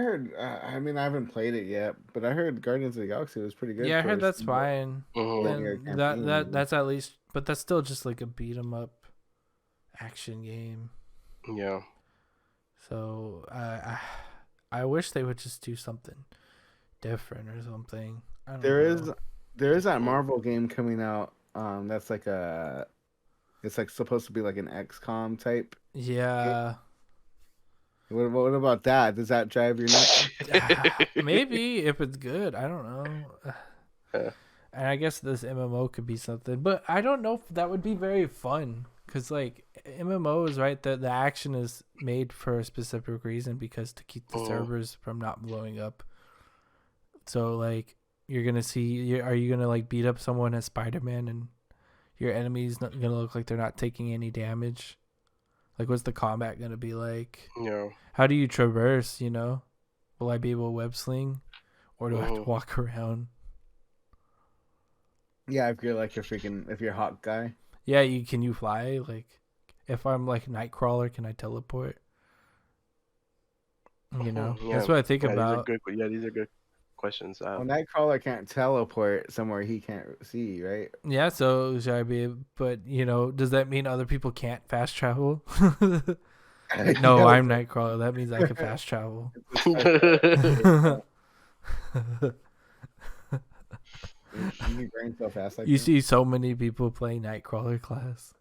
haven't played it yet, but I heard Guardians of the Galaxy was pretty good yeah, I for heard a that's fine. Hmm. linear And campaign. that's at least, but that's still just like a beat 'em up action game. Yeah. So I wish they would just do something different or something. I don't There is know. there is that Hmm. Marvel game coming out. That's like it's like supposed to be like an XCOM type. Yeah, What about that? Does that drive your nuts? maybe if it's good. I don't know. Yeah. And I guess this MMO could be something, but I don't know if that would be very fun. Cause like MMO is right, the action is made for a specific reason because to keep the Hmm. servers from not blowing up. So like you're gonna see, are you gonna like beat up someone as Spider-Man and your enemy's not gonna look like they're not taking any damage? Like what's the combat gonna be like? Yeah. How do you traverse? You know, will I be able to web sling, or do I have to Hmm. walk around? Yeah, if you're a hawk guy. Yeah, you can you fly? Like, if I'm like Nightcrawler, can I teleport? You know, Yeah. that's what I think Yeah. These are about. good. Yeah, these are good questions. Well, Nightcrawler can't teleport somewhere he can't see, right? Yeah, so should I be? But you know, does that mean other people can't fast travel? No, No, I'm Nightcrawler. That means I can fast travel. it's a special. You can grind so fast like You that. see so many people playing Nightcrawler class.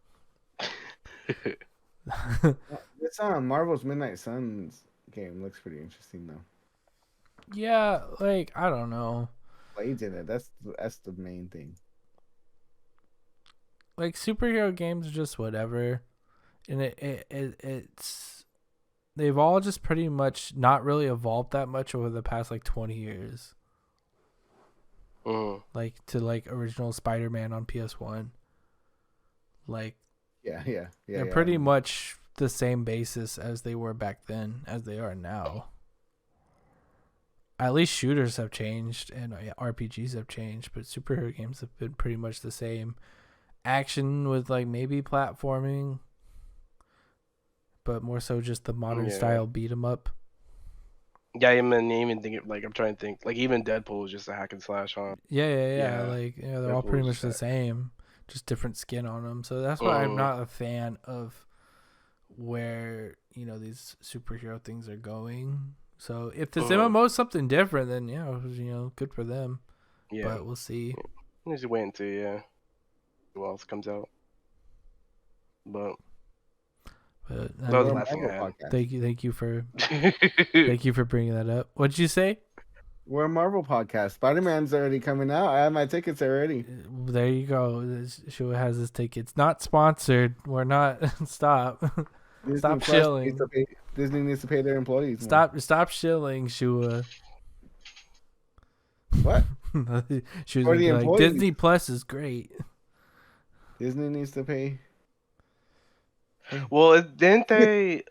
This Marvel's Midnight Suns game looks pretty interesting though. Yeah, like I don't know. Blades in it. That's the main thing. Like superhero games are just whatever, and it's they've all just pretty much not really evolved that much over the past like 20 years. Hmm. Like to like original Spider-Man on PS1. Like Yeah. they're Yeah. pretty much the same basis as they were back then as they are now. At least shooters have changed and RPGs have changed, but superhero games have been pretty much the same. Action with like maybe platforming, but more so just the modern Yeah. style beat 'em up. Yeah. Even think like I'm trying to think. Like even Deadpool is just a hack and slash, huh? Yeah. Yeah. Like they're all Deadpool pretty is much just the that. same, just different skin on them. So that's why I'm Hmm. not a fan of where these superhero things are going. So if this Hmm. MMO is something different, then good for them. Yeah. But we'll see. Just wait and see. Yeah. What else comes out? But But that was We're the a last thing Marvel I podcast. thank you for bringing that up. What'd you say? We're a Marvel podcast. Spider Man's already coming out. I have my tickets already. There you go. Shua has his tickets. Not sponsored. We're not. Stop. Disney Stop Plus needs shilling. to pay. Disney needs to pay their employees more. Stop shilling, Shua. What? She was For gonna the be like, employees. Disney Plus is great. Disney needs to pay. Well, didn't they?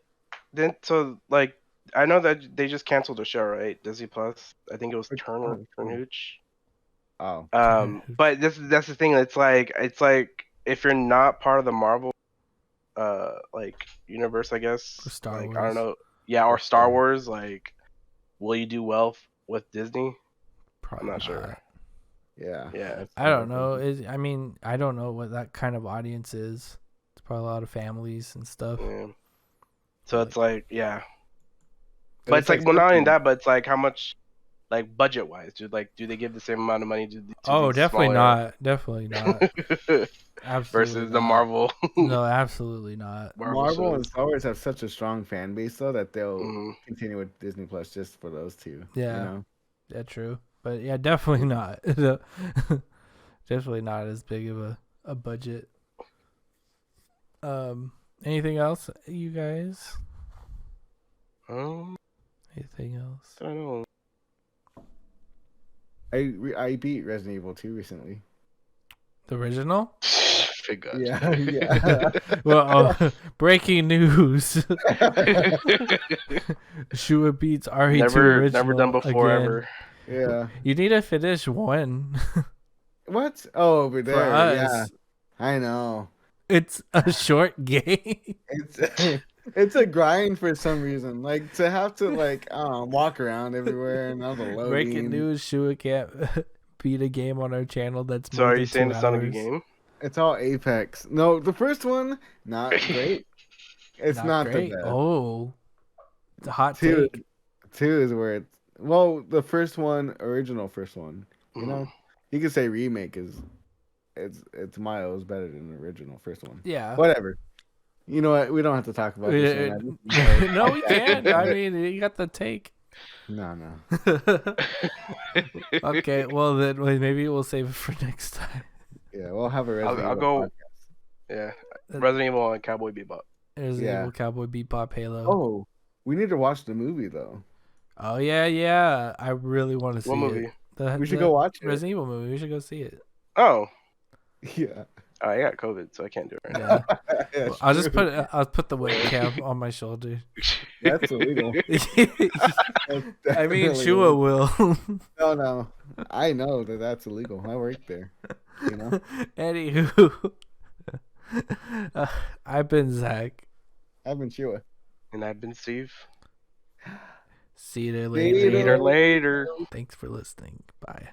Then so like I know that they just canceled the show, right? Disney Plus. I think it was Which Turner one? Hooch. Oh, Turner. But that's the thing. It's like if you're not part of the Marvel like universe, I guess. Or Star like Wars. I don't know. Yeah, or Star Wars. Like, will you do well with Disney? Probably I'm not sure. Yeah. Yeah. that's I what don't know. think. I mean, I don't know what that kind of audience is. It's probably a lot of families and stuff. Yeah. So it's like, yeah. It But was it's like, like well, not only something- that, but it's like, how much, like, budget wise, do they give the same amount of money to Oh, these definitely smaller not. Definitely not. Absolutely versus the not. Marvel? No, absolutely not. Marvel and shows. Star Wars have such a strong fan base though that they'll Mhm. continue with Disney Plus just for those two. Yeah. You know? Yeah, true. But yeah, definitely not. Definitely not as big of a budget. Anything else, you guys? Anything else? I don't know. I beat Resident Evil 2 recently. The original? Good God. Yeah, yeah. Well, breaking news. Shua beats RE2 original never done before again. ever. Yeah. You need to finish one. What? Oh, over For there. us. Yeah. I know. It's a short game. It's a grind for some reason. Like to have to like walk around everywhere and all the loading. Breaking news: Shua can't beat a game on our channel that's So more are than you saying 2 it's not a good hours. game? It's all Apex. No, the first one not great. It's not great. the best. Oh, it's a hot Two, take. two is where it's well, the first one, original first one. You Mhm. know, you could say remake is it's miles better than the original first one. Yeah. Whatever. You know what? We don't have to talk about this. One. No, we can't. I mean, you got the take. No. Okay, well then maybe we'll save it for next time. Yeah, we'll have a Resident I'll Evil go. podcast. Yeah, Resident Evil and Cowboy Bebop. There's Yeah. Evil Cowboy Bebop Halo. Oh, we need to watch the movie though. Oh yeah. I really want to see What movie? it. We should go watch it. Resident Evil movie. We should go see it. Oh, Yeah. I got COVID, so I can't do it right Yeah. Yeah, Well, I'll just true. I'll put the webcam on my shoulder. That's illegal. That's I mean, definitely Shua illegal. will. No. I know that's illegal. I work there. You know. Anywho, I've been Zach. I've been Shua. And I've been Steve. See you Later. later. Later. Thanks for listening. Bye.